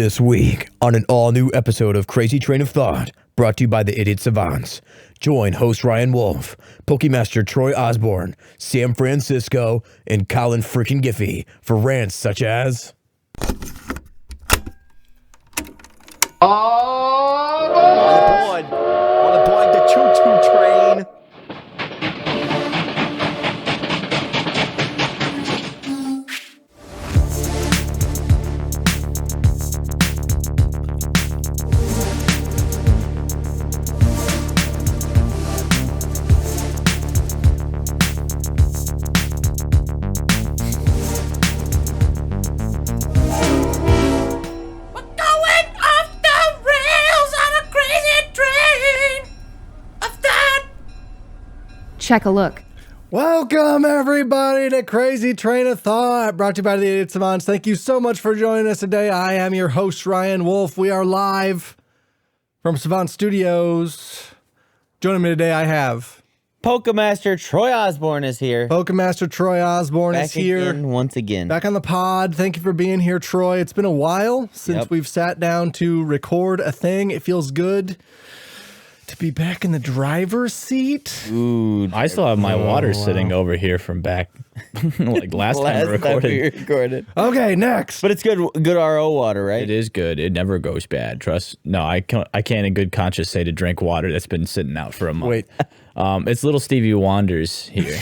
This week, on an all-new episode of Crazy Train of Thought, brought to you by the Idiot Savants, join host Ryan Wolf, Pokemaster Troy Osborne, Sam Francisco, and Colin freaking Giffey for rants such as... On aboard the choo-choo train. Check a look. Welcome, everybody, to Crazy Train of Thought, brought to you by the Idiot Savants. Thank you so much for joining us today. I am your host, Ryan Wolf. We are live from Savant Studios. Joining me today, I have... Pokemaster Troy Osborne is here. Pokemaster Troy Osborne is here. Once again. Back on the pod. Thank you for being here, Troy. It's been a while since we've sat down to record a thing. It feels good to be back in the driver's seat. Ooh, I still have my water sitting over here from back, like last time we recorded. Okay, next. But it's good RO water, right? It is good. It never goes bad. Trust. No, I can't in good conscience say to drink water that's been sitting out for a month. Wait. It's little Stevie Wonders here.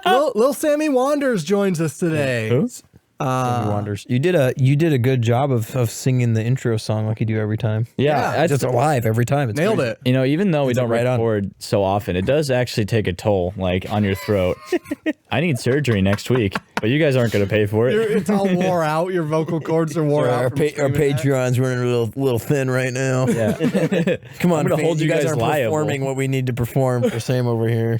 Little Sammy Wanders joins us today. Who? Wonders. You did a good job of singing the intro song like you do every time. Yeah, It's just alive every time. It's Nailed crazy. it. You know, even though we don't right on. record so often, it does actually take a toll, like on your throat. I need surgery next week, but you guys aren't going to pay for it. It's all wore out. Your vocal cords are wore out. Our from screaming that. Patreon's running a little thin right now. Yeah. Come on, I'm gonna hold you guys aren't liable. performing what we need to perform for Sam over here.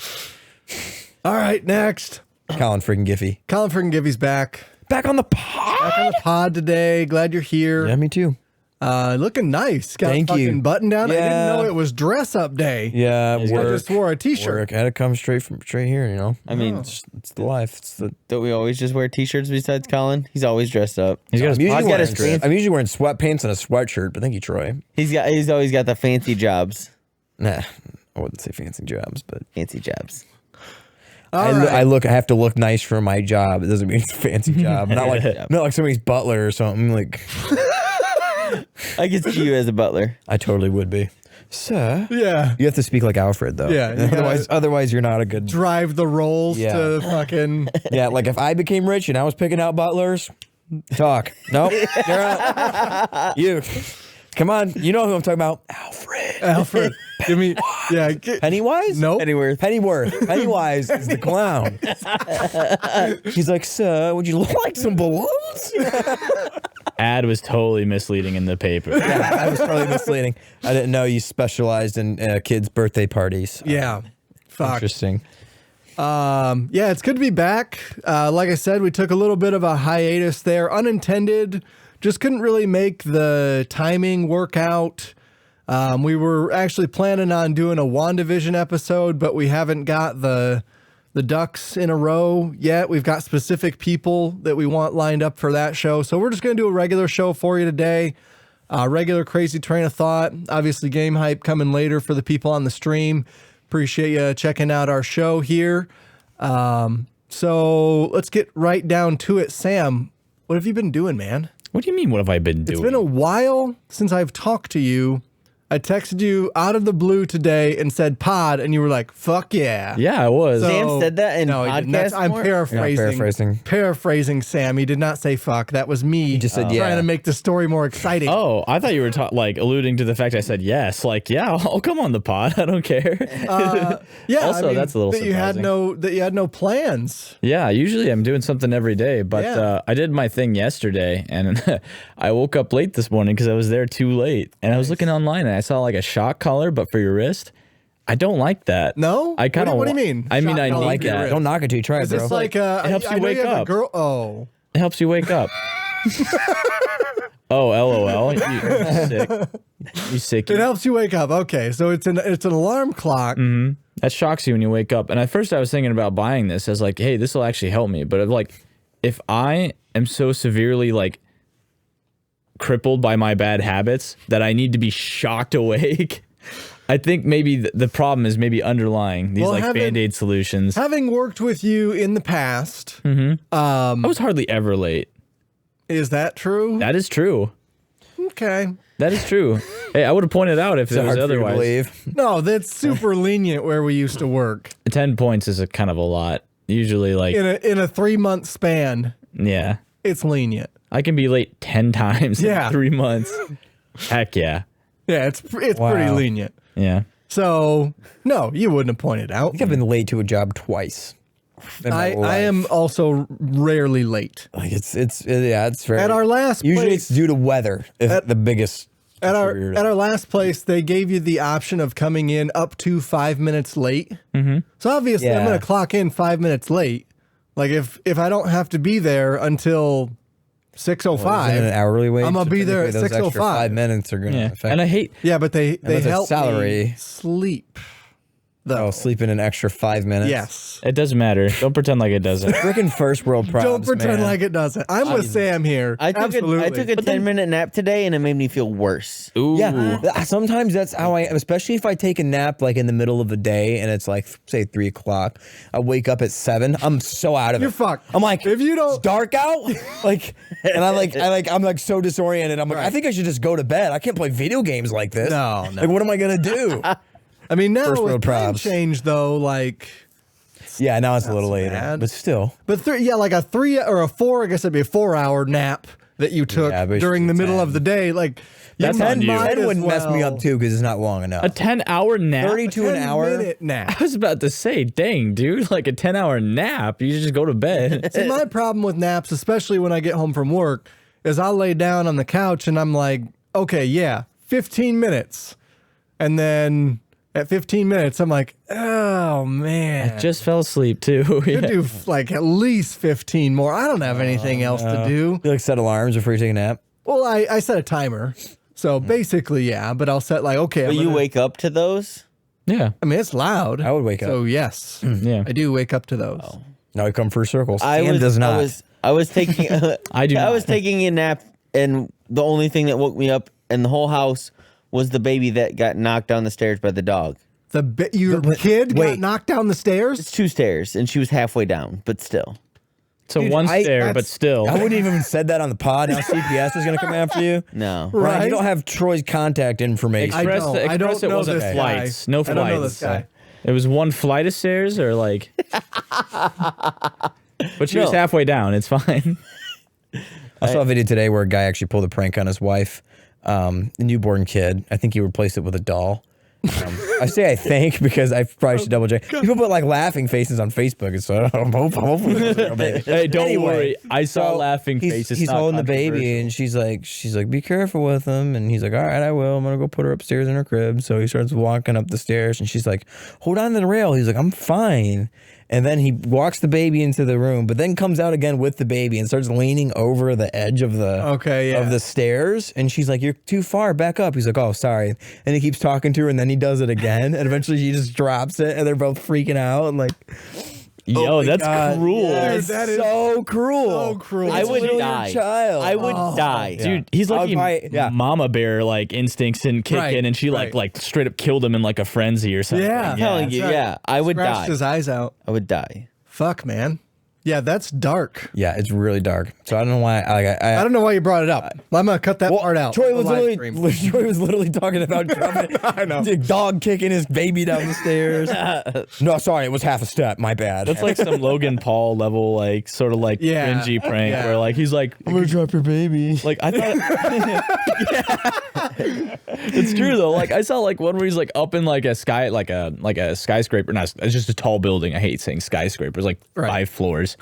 All right, next. Colin freaking Giffey. Colin freaking Givey's back. Back on the pod. Back on the pod today. Glad you're here. Yeah, me too. Looking nice. Got Thank a fucking you. button down. I didn't Yeah. know it was dress up day. Yeah, I just wore a t-shirt. Work. I had to come straight here, you know. I mean, It's the life. It's the. don't we always just wear t-shirts besides Colin? He's always dressed up. He's got his I'm usually, podcast wearing, dress. I'm usually wearing sweatpants and a sweatshirt, but thank you, Troy. He's always got the fancy jobs. Nah, I wouldn't say fancy jobs, but Fancy jobs. All right. I have to look nice for my job. It doesn't mean it's a fancy job. Not like somebody's butler or something. Like I can see you as a butler. I totally would be, sir. Yeah. You have to speak like Alfred though. Yeah, you gotta- otherwise you're not a good. Drive the rolls Yeah. to fucking... Yeah, like if I became rich and I was picking out butlers, talk. Nope, you're out. You, come on. You know who I'm talking about? Alfred. Alfred. Give me... Yeah. Pennywise? Nope. Pennyworth. Pennywise is the clown. He's like, sir, would you like some balloons? ad was totally misleading in the paper. Yeah, I was probably misleading. I didn't know you specialized in kids' birthday parties. Yeah. Fuck. Interesting. Yeah, it's good to be back. Like I said, we took a little bit of a hiatus there, unintended. Just couldn't really make the timing work out. We were actually planning on doing a WandaVision episode, but we haven't got the ducks in a row yet. We've got specific people that we want lined up for that show. So we're just going to do a regular show for you today. Regular Crazy Train of Thought. Obviously, game hype coming later for the people on the stream. Appreciate you checking out our show here. So let's get right down to it. Sam, what have you been doing, man? What do you mean? What have I been doing? It's been a while since I've talked to you. I texted you out of the blue today and said pod, and you were like, fuck yeah. Yeah, I was. So- Sam said that in No, he didn't. That's- podcast I'm form? paraphrasing. Paraphrasing Sam. He did not say fuck. That was me He just said trying yeah. to make the story more exciting. Oh, I thought you were like alluding to the fact I said yes. Like, yeah, I'll come on the pod. I don't care. Yeah. Also, that's a little that you had no plans. Yeah, usually I'm doing something every day, but Yeah. I did my thing yesterday, and I woke up late this morning because I was there too late. And I was looking online, and I saw like a shock collar, but for your wrist. I don't like that. No? I kind of. What do you mean? I mean, Shock I collar like for your that. wrist? Don't knock it till you try it, Is bro. this like it helps you I know wake have a up. girl. Oh. It helps you wake up. Oh, LOL. You sick. You sick. It helps you wake up. Okay, so it's an alarm clock. That shocks you when you wake up. And at first I was thinking about buying this as like, hey, this will actually help me. But like, if I am so severely like crippled by my bad habits that I need to be shocked awake. I think maybe the problem is maybe underlying these Band-Aid solutions. Having worked with you in the past, I was hardly ever late. is that true? That is true. Okay. That is true. Hey, I would have pointed out if it was Hard for you to otherwise. believe. No, that's super lenient where we used to work 10 points is a kind of a lot. Usually, like, in a 3-month span. yeah, It's lenient. I can be late 10 times Yeah. in 3 months. Heck yeah. Yeah, it's pretty Wow. lenient. Yeah. So no, you wouldn't have pointed out. I think I've been late to a job twice. in my I life. am also rarely late. Like it's very. At our last usually place, it's due to weather. Is the biggest. at contributor. our last place, they gave you the option of coming in up to 5 minutes late. Mm-hmm. So obviously, I'm Yeah. going to clock in 5 minutes late. Like if I don't have to be there until 6:05, Isn't it an hourly wage. I'm gonna So be there at technically those extra 6:05. 5 minutes are gonna Yeah. affect. And I hate, yeah, but they that's a help salary. me sleep. Though. Oh, sleeping an extra 5 minutes. Yes. it doesn't matter. Don't pretend like it doesn't. Freaking first world problems. Don't pretend man. like it doesn't. I'm with Sam here. I took Absolutely. I took a 10-minute nap today, and it made me feel worse. Ooh. Yeah, sometimes that's how I am, especially if I take a nap like in the middle of the day and it's like, say, 3 o'clock. I wake up at 7. I'm so out of You're it. fucked. I'm like, If you don't- it's dark out, and I'm like so disoriented. I'm like, I think I should just go to bed. I can't play video games like this. No. Like, what am I gonna do? I mean, now First with world time problems. change though, like, Yeah, now it's a little so later, bad. but still. but like a 3 or a 4, I guess it'd be a 4-hour nap that you took Yeah, but during the it's middle 10. of the day. Like, That's on you. 10 as wouldn't mess me well- up too because it's not long enough. A 10-hour nap? 30 to an hour. 10-minute nap. I was about to say, dang, dude, like a 10-hour nap. You should just go to bed. See, my problem with naps, especially when I get home from work, is I'll lay down on the couch and I'm like, okay, yeah, 15 minutes. And then at 15 minutes, I'm like, oh, man. Just fell asleep, too. Could Yeah. do like at least 15 more. I don't have anything else to do. You like set alarms before you take a nap? Well, I set a timer. So basically, yeah, but I'll set like, okay. But I'm you gonna- wake up to those? Yeah. I mean, it's loud. I would wake up. So, yes, Yeah. I do wake up to those. Now we come for circles. I Sam was, does not. I was taking. I do I not. was taking a nap, and the only thing that woke me up in the whole house was the baby that got knocked down the stairs by the dog. Your kid got wait. knocked down the It's stairs? 2 stairs, and she was halfway down, but still. So Dude, one stair, but that's- still. I wouldn't even said that on the pod. Now CPS is going to come after you. No. Ryan, Right. you don't have Troy's contact information. Express, don't. I Express don't it know wasn't this flights. guy. No I flights. don't know this guy. It was one flight of stairs or like. But she was No. halfway down. It's fine. I saw a video today where a guy actually pulled a prank on his wife, a newborn kid. I think he replaced it with a doll. I say I think because I probably should double check. People put like laughing faces on Facebook, and so hopefully it's a real baby. Hey, don't Anyway, worry. I saw so laughing faces. He's not holding the baby, controversial. and she's like, be careful with him. And he's like, all right, I will. I'm gonna go put her upstairs in her crib. So he starts walking up the stairs, and she's like, hold on to the rail. He's like, I'm fine. And then he walks the baby into the room, but then comes out again with the baby and starts leaning over the edge of the of the stairs. And she's like, "You're too far. Back up." He's like, "Oh, sorry." And he keeps talking to her, and then he does it again, and eventually she just drops it, and they're both freaking out and like, Yo, that's cruel. Yeah, Dude, it's that is so cruel. so cruel. It's I would literally your die. child. I would die. Dude, he's I would lucky probably- yeah. mama bear like instincts and kick Right, in, and she right. like straight up killed him in like a frenzy or something. Yeah. I'm telling you, that's right. yeah, I would Scratched die. his eyes out. I would die. Fuck, man. Yeah, that's dark. Yeah, it's really dark. So I don't know why. I don't know why you brought it up. I'm gonna cut that part out. Troy on was the live literally stream. Troy was literally talking about jumping, I know. Dog kicking his baby down the stairs. No, sorry, it was half a step. My bad. That's like some Logan Paul level, like sort of like Yeah. cringy prank Yeah. where like he's like, I'm gonna drop your baby. like I thought. It's true though. Like I saw like one where he's like up in like a skyscraper. Not it's just a tall building. I hate saying skyscraper. It's like Right. 5 floors.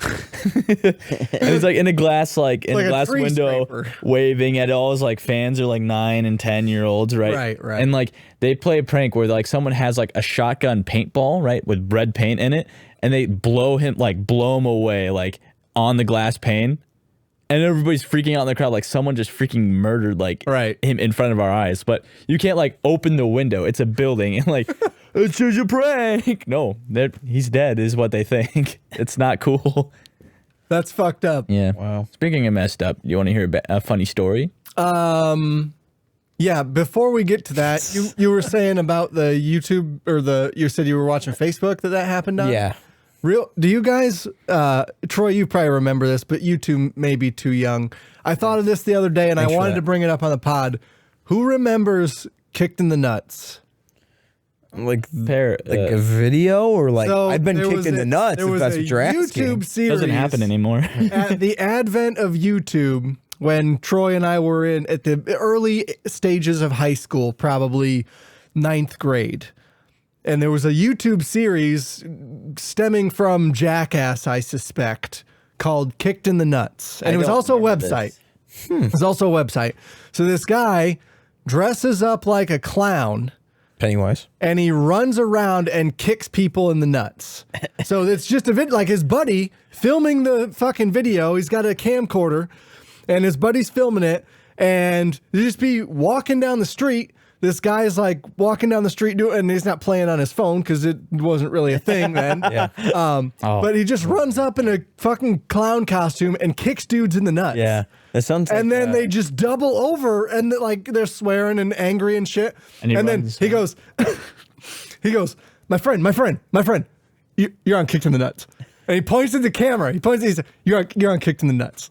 And he's like in a glass Like a a glass tree window scraper. waving at all his like fans are like 9 and 10-year-olds, right? Right. And like they play a prank where like someone has like a shotgun paintball, right, with red paint in it, and they blow him away like on the glass pane. And everybody's freaking out in the crowd like someone just freaking murdered like Right. him in front of our eyes. But you can't like open the window. It's a building and like it's just a prank. No, he's dead is what they think. It's not cool. That's fucked up. Yeah. Wow. Speaking of messed up, you want to hear a funny story? Yeah, before we get to that, you were saying about the YouTube you said you were watching Facebook that happened on? Yeah. Do you guys, Troy, you probably remember this, but you two may be too young. I thought of this the other day and I wanted to bring it up on the pod. Who remembers Kicked in the Nuts? Like a video or like I've been kicked in the nuts if that's what you're asking. YouTube series Doesn't happen anymore. at the advent of YouTube, when Troy and I were at the early stages of high school, probably 9th grade. And there was a YouTube series stemming from Jackass, I suspect, called Kicked in the Nuts. And it was also a website. It was also a website. So this guy dresses up like a clown. Pennywise. And he runs around and kicks people in the nuts. So it's just a like his buddy filming the fucking video. He's got a camcorder and his buddy's filming it. And they just be walking down the street. This guy's like walking down the street and he's not playing on his phone because it wasn't really a thing then. But he just runs up in a fucking clown costume and kicks dudes in the nuts. Yeah. That sounds like, and then they just double over and like they're swearing and angry and shit. And then he goes, my friend, you're on Kicked in the Nuts. And he points at the camera. He says, you're on Kicked in the Nuts.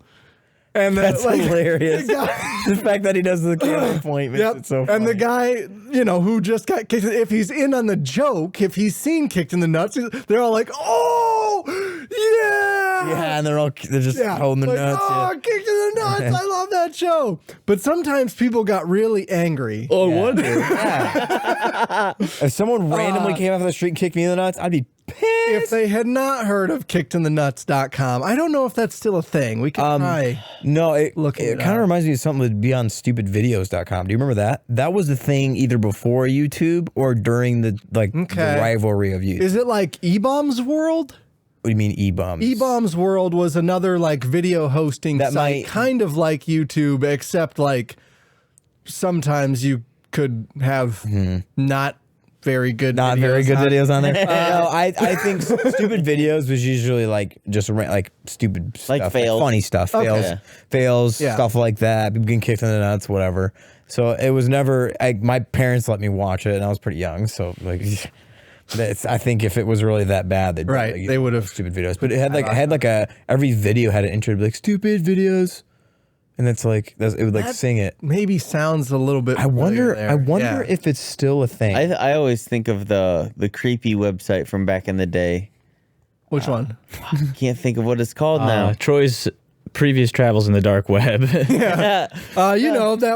And that's hilarious. The fact that he does the camera point makes it so funny. And the guy, who just got kicked, if he's in on the joke, if he's seen Kicked in the Nuts, they're all like, oh, yeah. Yeah, and they're just holding their nuts. Oh, Kicked in the Nuts. I love that show. But sometimes people got really angry. Oh, I wonder. If someone randomly came off the street and kicked me in the nuts, I'd be pissed. If they had not heard of kicktinthenuts.com, I don't know if that's still a thing. We can try. No, it kind of reminds me of something that would be on stupidvideos.com. Do you remember that? That was the thing either before YouTube or during the rivalry of YouTube. Is it like E-Bombs World? What do you mean E-Bombs? E-Bombs World was another like video hosting site, kind of like YouTube, except like sometimes you could have not very good videos on there. No, I think stupid videos was usually like just like stupid stuff, like fails, funny stuff, fails, stuff like that. People getting kicked in the nuts, whatever. So it was never. My parents let me watch it, and I was pretty young, so like. I think if it was really that bad, they would have stupid videos. But it had every video had an intro to be like stupid videos, and it's like it would like sing it. Maybe sounds a little bit. I wonder if it's still a thing. I always think of the creepy website from back in the day. Which one? I can't think of what it's called now. Troy's previous travels in the dark web. That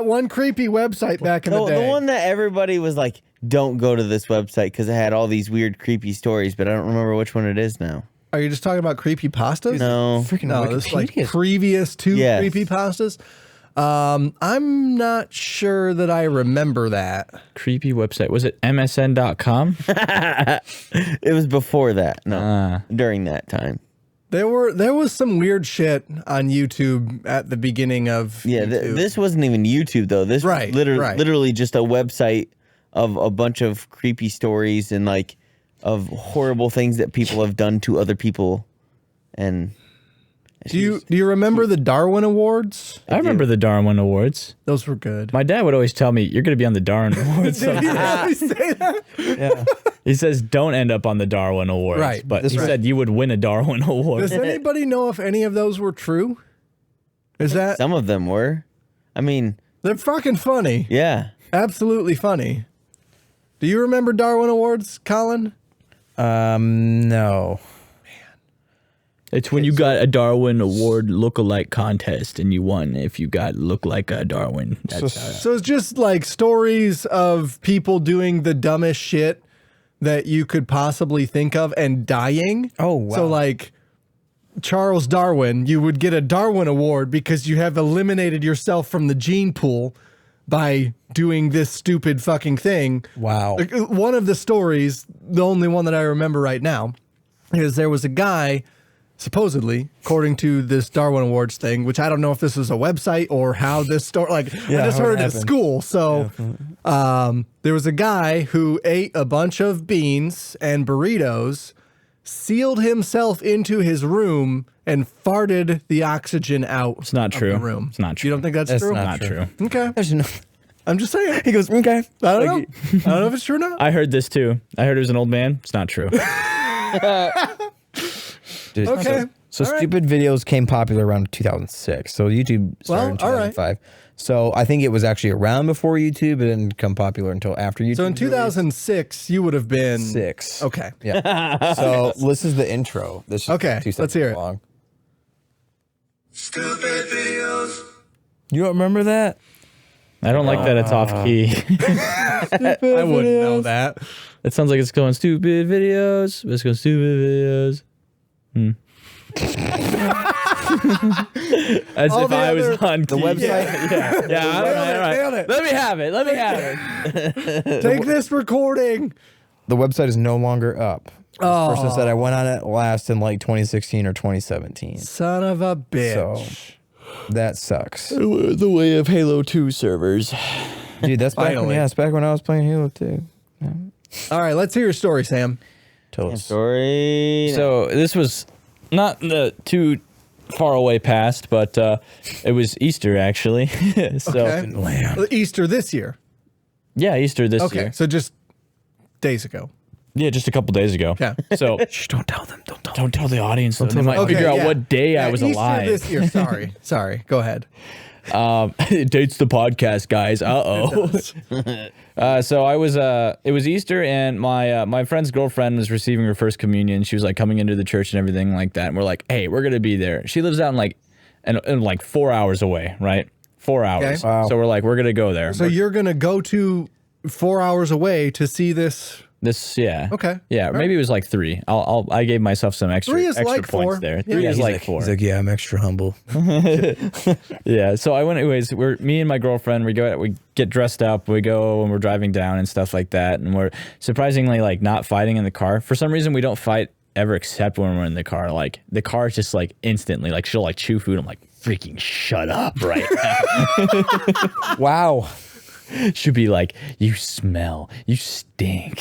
one creepy website back in the day. The one that everybody was like, don't go to this website because it had all these weird creepy stories, but I don't remember which one it is now. Are you just talking about creepypastas? No. This like previous to creepypastas. I'm not sure that I remember that. Creepy website. Was it MSN.com? It was before that. No. During that time. There was some weird shit on YouTube at the beginning of YouTube. This wasn't even YouTube though. This was literally just a website of a bunch of creepy stories and like of horrible things that people have done to other people. And do you remember the Darwin Awards? I remember the Darwin Awards. Those were good. My dad would always tell me, "You're going to be on the Darwin Awards." Did he really say that? Yeah. He says, "Don't end up on the Darwin Awards." Right. But he said you would win a Darwin Award. Does anybody know if any of those were true? Is that some of them were? I mean, they're fucking funny. Yeah. Absolutely funny. Do you remember Darwin Awards, Colin? No. It's when you got a Darwin Award lookalike contest and you won if you got look like a Darwin. So it's just like stories of people doing the dumbest shit that you could possibly think of and dying. Oh, wow. So like Charles Darwin, you would get a Darwin Award because you have eliminated yourself from the gene pool by doing this stupid fucking thing. Wow. One of the stories, the only one that I remember right now, is there was a guy, supposedly, according to this Darwin Awards thing, which I don't know if this is a website or how this story, I just heard it at school. So there was a guy who ate a bunch of beans and burritos, sealed himself into his room and farted the oxygen out. It's not true. Of the room. It's not true. You don't think that's That's true? Not true. Okay. There's no- I'm just saying. He goes, okay. I don't know. I don't know if it's true or not. I heard this too. I heard it was an old man. It's not true. Dude, Okay. So All right. stupid videos came popular around 2006. So YouTube started in Well, all right. 2005. So I think it was actually around before YouTube. It didn't become popular until after YouTube. So in 2006, you would have been 6. Okay. Yeah. So this is the intro. This is Okay, 2 seconds let's hear it. long. You don't remember that? I don't like that it's off key. I wouldn't know that. It sounds like it's going stupid videos. It's going stupid videos. As All if the I was other- on key. The website. Yeah, all right, all right. Nailed it. Let me have it. Let me have it. Take this recording. The website is no longer up. This person said I went on it last in like 2016 or 2017. Son of a bitch. So that sucks. The way of Halo 2 servers. Dude, that's back when, Finally. yeah, it's back when I was playing Halo 2. All right, let's hear your story, Sam. Tell us. Story. So this was not the too far away past, but it was Easter actually. So Okay. Lamb. Easter this year. yeah, Easter this Okay, year. so just days ago. Yeah, just a couple days ago. Yeah. So Shh, don't tell them. Don't tell them. don't tell the audience. They tell might them. figure out yeah. what day I was Easter alive. this year. Sorry. Go ahead. It dates the podcast, guys. So I was it was Easter, and my friend's girlfriend was receiving her first communion. She was like coming into the church and everything like that. And we're like, hey, we're gonna be there. She lives out in like 4 hours away, right? 4 hours. Okay. Wow. So we're like, we're gonna go there. So you're gonna go to 4 hours away to see this. Yeah. Okay. Yeah, maybe it was like 3. I gave myself some extra 3 is extra like points 4. there. Yeah. 3 is He's like 4. He's like, yeah, I'm extra humble. Yeah, so I went anyways. Me and my girlfriend. We get dressed up. We go and we're driving down and stuff like that. And we're surprisingly like not fighting in the car. For some reason, we don't fight ever except when we're in the car. Like the car is just like instantly like she'll like chew food. I'm like freaking shut up right now. Wow. She'll be like, you smell, you stink.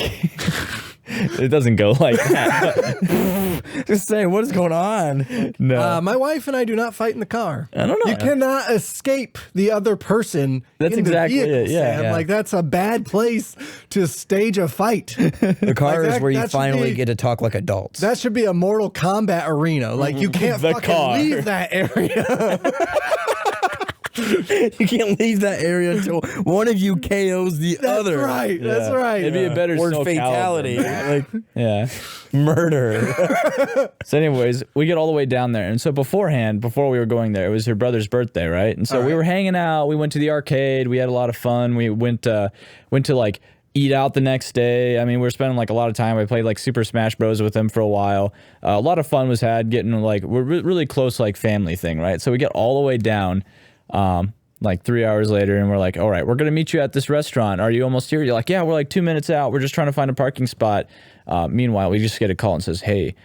It doesn't go like that. Just saying, what is going on? No, My wife and I do not fight in the car. I don't know. You cannot escape the other person. That's in exactly the vehicle, it. Yeah, Sam. yeah. Like that's a bad place to stage a fight. The car Like is where you that should finally be- get to talk like adults. That should be a Mortal Kombat arena. Like you can't The fucking car. leave that area. You can't leave that area until one of you KOs the That's other. right. That's right. It'd be a better Or Soul fatality. Calibur. Like Yeah. murder. So anyways, we get all the way down there. And so before we were going there, it was her brother's birthday, right? And so we were hanging out. We went to the arcade. We had a lot of fun. We went to like eat out the next day. I mean, we were spending like a lot of time. I played like Super Smash Bros. With him for a while. A lot of fun was had getting like, we're really close like family thing, right? So we get all the way down like 3 hours later and we're like, all right, we're going to meet you at this restaurant. Are you almost here? You're like, yeah, we're like 2 minutes out. We're just trying to find a parking spot. Meanwhile, we just get a call and says, hey,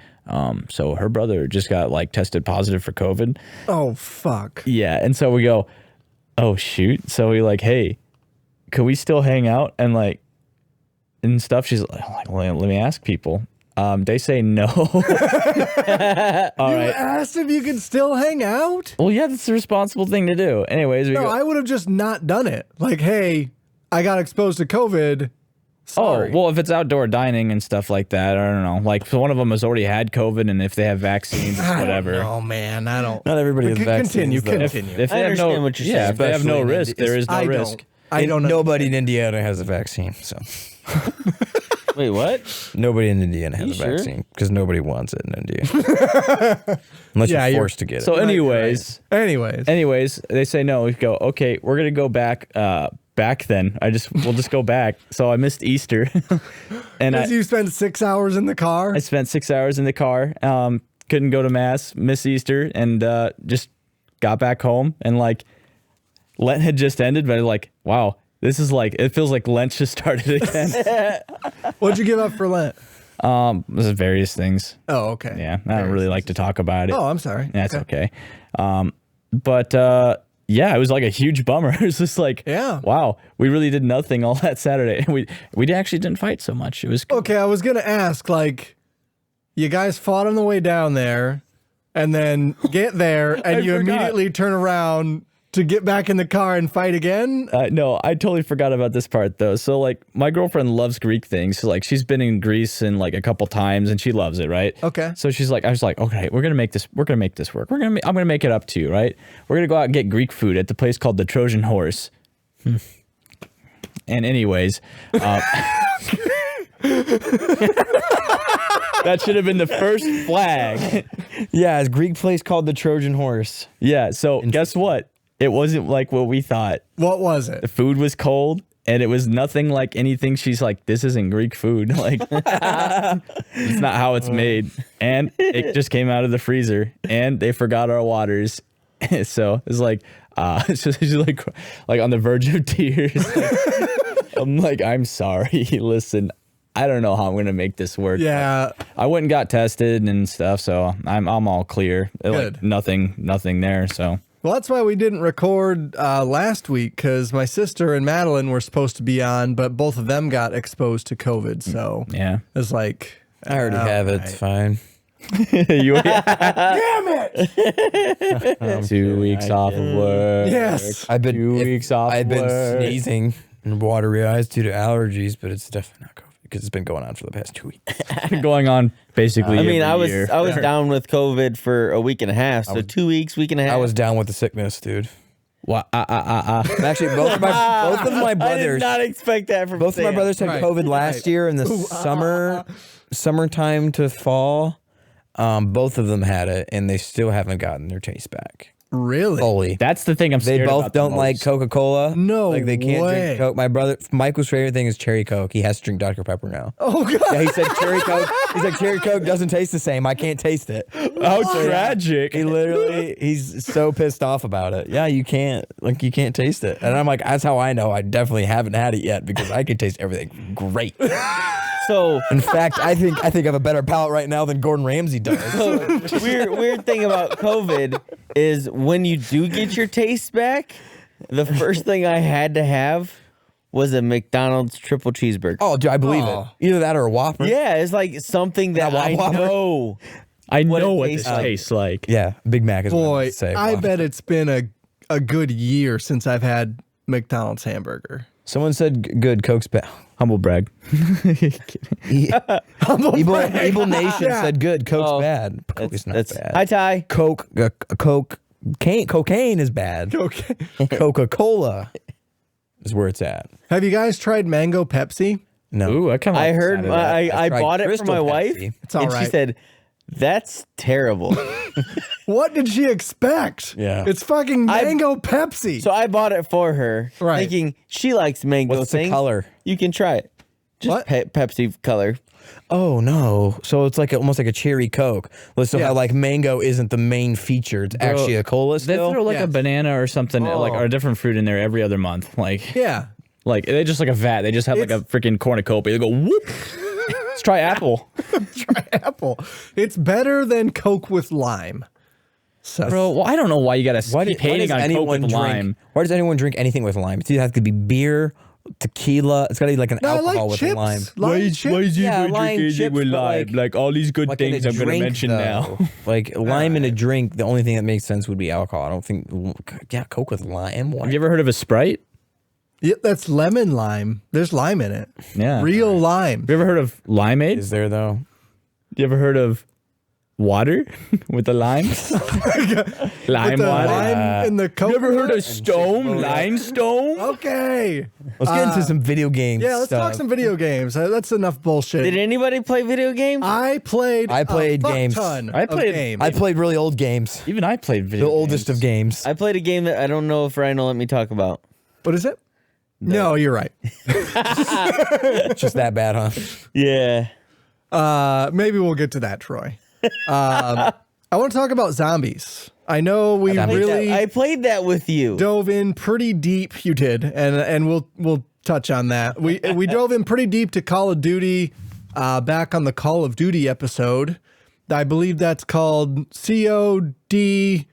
so her brother just got like tested positive for COVID. Oh fuck. Yeah. And so we go, oh shoot. So we like, hey, could we still hang out and like, and stuff? She's like, well, let me ask people. They say no. All You right. asked if you could still hang out? Well, yeah, that's the responsible thing to do. Anyways, we No, go, I would have just not done it. Like, hey, I got exposed to COVID. Sorry. oh, well, if it's outdoor dining and stuff like that, I don't know. Like, so one of them has already had COVID, and if they have vaccines, it's whatever. Oh man, I don't. Not everybody has vaccines. Continue. though. If they I have no, understand what you're yeah, saying, if they have no especially in risk, there is no I risk. I don't know. Nobody in Indiana has a vaccine, so Wait, what? nobody in Indiana has You a sure? vaccine because nobody wants it in India, unless Yeah, you're you're- forced to get it. So, anyways, Anyways, they say no. We go, okay, we're gonna go back. Back then, we'll just go back. So I missed Easter, and because you spent 6 hours in the car. I spent 6 hours in the car. Couldn't go to mass, missed Easter, and just got back home. And like Lent had just ended, but like, wow, this is like, it feels like Lent just started again. What'd you give up for Lent? There's various things. Oh, okay. Yeah, I don't really like to talk about it. Oh, I'm sorry. That's okay. But yeah, it was like a huge bummer. It was just like, Yeah. wow, we really did nothing all that Saturday. We actually didn't fight so much. It was Okay, I was gonna ask, like, you guys fought on the way down there, and then get there, and you immediately turn around to get back in the car and fight again? No, I totally forgot about this part though. So like my girlfriend loves Greek things. So like she's been in Greece and like a couple times and she loves it, right? Okay. So she's like, I was like, okay, I'm gonna make this work. I'm gonna make it up to you, right? We're gonna go out and get Greek food at the place called the Trojan Horse. And anyways, that should have been the first flag. Yeah, it's a Greek place called the Trojan Horse. Yeah. So guess what? It wasn't like what we thought. What was it? The food was cold, and it was nothing like anything. She's like, this isn't Greek food. Like, it's not how it's made. And it just came out of the freezer, and they forgot our waters. So it's like, she's like on the verge of tears. I'm like, I'm sorry. Listen, I don't know how I'm gonna make this work. Yeah. I went and got tested and stuff, so I'm all clear. Good. Like nothing there. So. Well, that's why we didn't record last week, because my sister and Madeline were supposed to be on, but both of them got exposed to COVID. So Yeah. it's like, I already have it. It's fine. damn it! 2 weeks off of work. Yes. I've been 2 weeks off. I've been work. sneezing and watery eyes due to allergies, but it's definitely not COVID because it's been going on for the past 2 weeks. Going on basically. I mean, I every was year. down with COVID for a week and a half. So 2 weeks, week and a half. I was down with the sickness, dude. Wha- Actually, both of my I did brothers, not expect that from both of my Sam. brothers had Right, COVID last year in the summertime to fall. Both of them had it, and they still haven't gotten their taste back Really? fully. That's the thing I'm They scared both about the don't like most. Coca-Cola. No like they can't way. drink Coke. My brother, Michael's favorite thing is cherry Coke. He has to drink Dr. Pepper now. Oh, God. Yeah, he said cherry Coke. He's like, cherry Coke doesn't taste the same. I can't taste it. How tragic. He literally, he's so pissed off about it. Yeah, you can't taste it. And I'm like, that's how I know I definitely haven't had it yet, because I can taste everything great. So In fact, I think I have a better palate right now than Gordon Ramsay does. weird thing about COVID is when you do get your taste back, the first thing I had to have was a McDonald's triple cheeseburger. Oh, dude, I believe Oh. it. Either that or a Whopper. Yeah, it's like something that I Whopper? know. I what know it what tastes this like. tastes like. Yeah, Big Mac is what I Boy, would say. I Whopper. bet it's been a good year since I've had McDonald's hamburger. Someone said good, Coke's bad. Humble brag. Evil Nation Yeah. said good, Coke's Oh, bad. Coke is not That's bad. Hi Ty. Cocaine is bad. Okay. Coca-Cola is where it's at. Have you guys tried mango Pepsi? No. Ooh, I kind of. I heard I tried bought it for Crystal my Pepsi. wife, It's all and she right. said, "That's terrible." What did she expect? Yeah. It's fucking mango Pepsi. So I bought it for her, Right. thinking she likes mango What's the things. color? You can try it. Just What? Pepsi color. Oh no! So it's like almost like a cherry Coke. So Yeah. how like mango isn't the main feature; it's actually a cola They still. throw like Yes. a banana or something, like or a different fruit in there every other month. Like, yeah. like they just like a vat. They just have like a freaking cornucopia. They go whoop. Let's try apple, Try apple. It's better than Coke with lime. So, bro. Well, I don't know why you gotta Why keep does hating on Coke anyone with drink? lime. Why does anyone drink anything with lime? It's either have to be beer, tequila. It's got to be like an no, I alcohol like with chips. lime. Lime chips. Yeah, lime chips, but Like all these good Like in things a I'm gonna drink, mention though. now. Like lime in a drink, the only thing that makes sense would be alcohol. I don't think. Yeah, Coke with lime. Why? Have you ever heard of a Sprite? Yeah, that's lemon lime. There's lime in it. Yeah. Real lime. Have you ever heard of limeade? Is there though? You ever heard of water with the lime? Lime With the water. lime in the Coke. You ever heard of stone? Limestone? Okay. Let's get into some video games. Yeah, let's talk stuff. some video games. That's enough bullshit. Did anybody play video games? I played I played a fuck games. ton I of played- games. I played really old games. Even I played video The oldest of games. I played a game that I don't know if Ryan will let me talk about. What is it? No, you're right. Just that bad, huh? Yeah. Maybe we'll get to that, Troy. I want to talk about zombies. I know we really I played that with you. dove in pretty deep. You did, and we'll touch on that. We dove in pretty deep to Call of Duty back on the Call of Duty episode. I believe that's called CODBO.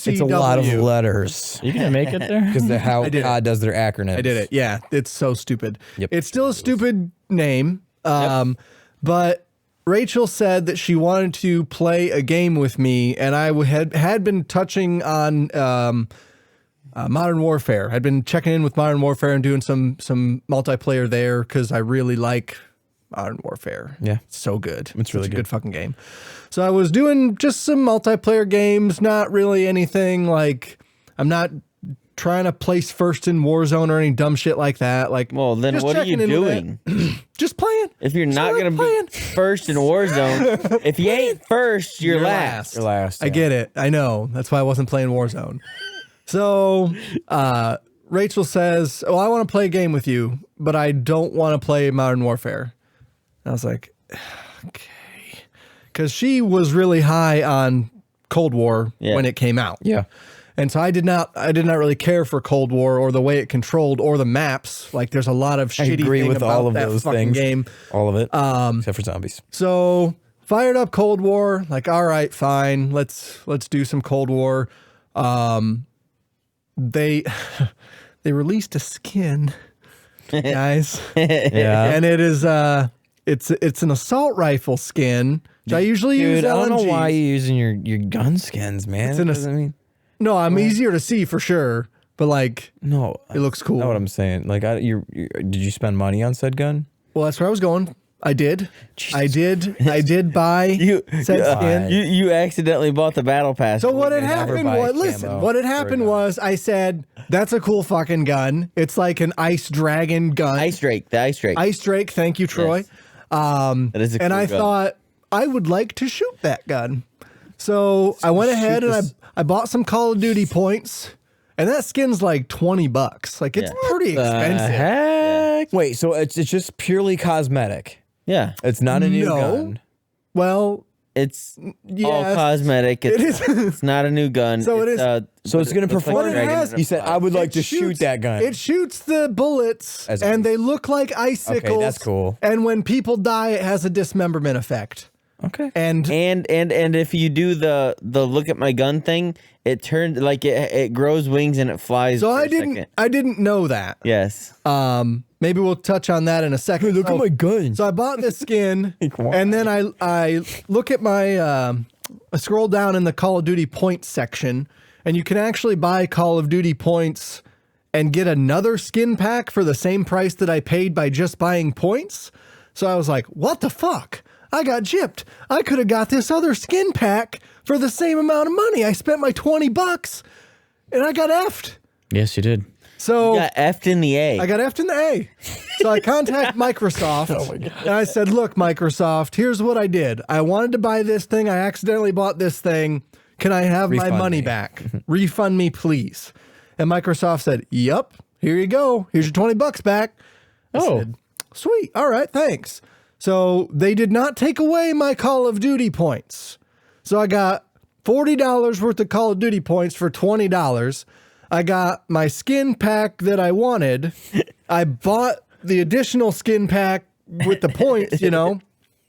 It's a lot of letters You gonna make it there? because how did it. COD does their acronyms. I did it. Yeah, it's so stupid. Yep. It's still a stupid name. But Rachel said that she wanted to play a game with me, and I had been touching on Modern Warfare. I'd been checking in with Modern Warfare and doing some multiplayer there because I really like Modern Warfare. Yeah. It's so good. It's really a good fucking game. So I was doing just some multiplayer games, not really anything like, I'm not trying to place first in Warzone or any dumb shit like that. Like, well, then what are you doing? Just playing. If you're not going to be first in Warzone, if you ain't first, you're last. You're last. I get it. I know. That's why I wasn't playing Warzone. So Rachel says, I want to play a game with you, but I don't want to play Modern Warfare. I was like, okay. Because she was really high on Cold War when it came out. Yeah. And so I did not really care for Cold War or the way it controlled or the maps. Like, there's a lot of shitty agree thing with about all of that those fucking things. game. All of it. Except for zombies. So fired up Cold War. Like, all right, fine. Let's do some Cold War. They released a skin, guys. Yeah. And it is it's an assault rifle skin. Which I usually use. I don't know LMGs. why you're using your gun skins, man. No, I'm easier to see for sure. But like, no, it looks cool. Know what I'm saying? Like, did you spend money on said gun? Well, that's where I was going. I did buy said skin. You accidentally bought the battle pass. So what had happened was I said, that's a cool fucking gun. It's like an ice dragon gun. The Ice Drake. Ice Drake, thank you, Troy. Yes. That is a cool and I gun. thought I would like to shoot that gun. So I went ahead and I bought some Call of Duty points. And that skin's like $20. Like, it's pretty expensive. Heck? Wait, so it's just purely cosmetic. Yeah. It's not a new gun. Well, it's all cosmetic. It's not a new gun. So it's going to perform. You said I would like to shoot that gun. It shoots the bullets, and they look like icicles. Okay, that's cool. And when people die, it has a dismemberment effect. Okay. And if you do the look at my gun thing, it turns like it grows wings and it flies. So I didn't know that. Yes. Maybe we'll touch on that in a second. Hey, look at my gun. So I bought this skin, and then I look at my I scroll down in the Call of Duty points section, and you can actually buy Call of Duty points and get another skin pack for the same price that I paid by just buying points. So I was like, what the fuck? I got gypped. I could have got this other skin pack for the same amount of money. I spent my $20 and I got effed. Yes, you did. So you got effed in the A. I got effed in the A. So I contact Microsoft and I said, look, Microsoft, here's what I did. I wanted to buy this thing. I accidentally bought this thing. Can I have my money back? Refund me, please. And Microsoft said, yep, here you go. Here's your $20 back. I said, sweet. All right, thanks. So they did not take away my Call of Duty points. So I got $40 worth of Call of Duty points for $20. I got my skin pack that I wanted. I bought the additional skin pack with the points, you know.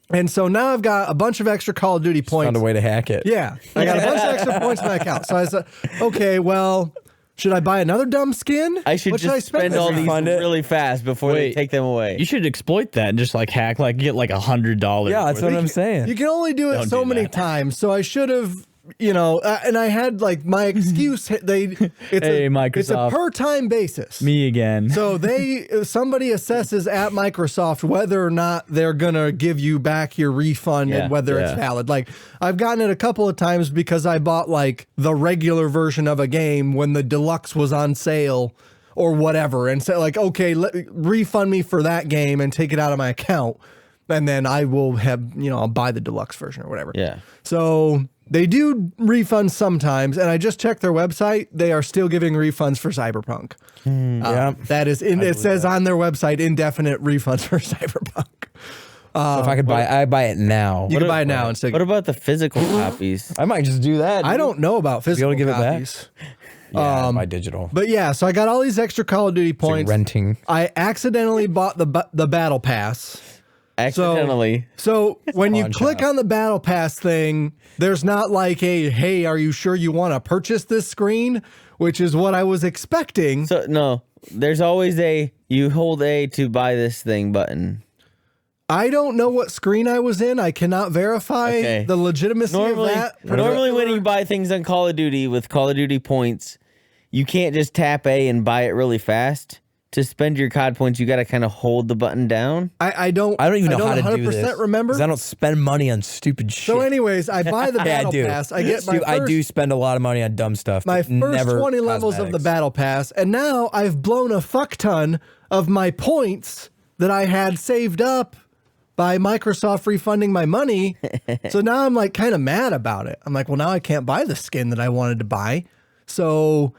And so now I've got a bunch of extra Call of Duty points. Found a way to hack it. Yeah. I got a bunch of extra points in my account. So I said, okay, well, should I buy another dumb skin? I should just spend all these really fast before they take them away. You should exploit that and just like hack, like get like $100. Yeah, that's what I'm saying. You can only do it so many times. So I should have, you know, and I had like my excuse. It's a per time basis. Me again. So somebody assesses at Microsoft whether or not they're gonna give you back your refund and whether it's valid. Like, I've gotten it a couple of times because I bought like the regular version of a game when the deluxe was on sale or whatever, and said like, okay, refund me for that game and take it out of my account, and then I will have, you know, I'll buy the deluxe version or whatever. Yeah. So they do refunds sometimes, and I just checked their website. They are still giving refunds for Cyberpunk. That is, it says on their website, indefinite refunds for Cyberpunk. So if I could I buy it now. You can buy it now instead. What about the physical copies? I might just do that. I don't know about physical give copies. It back? Yeah, buy digital. But yeah, so I got all these extra Call of Duty points. Like renting. I accidentally bought the battle pass. Accidentally. So when you click on the battle pass thing, there's not like hey, are you sure you want to purchase this screen? Which is what I was expecting. So no, there's always you hold A to buy this thing button. I don't know what screen I was in. I cannot verify the legitimacy of that. Normally when you buy things on Call of Duty with Call of Duty points, you can't just tap A and buy it really fast. To spend your COD points, you got to kind of hold the button down. I don't even know how to do this. Remember? Because I don't spend money on stupid shit. So anyways, I buy the battle pass. I do spend a lot of money on dumb stuff. My first 20 levels of the battle pass, and now I've blown a fuck ton of my points that I had saved up by Microsoft refunding my money. So now I'm like kind of mad about it. I'm like, well, now I can't buy the skin that I wanted to buy. So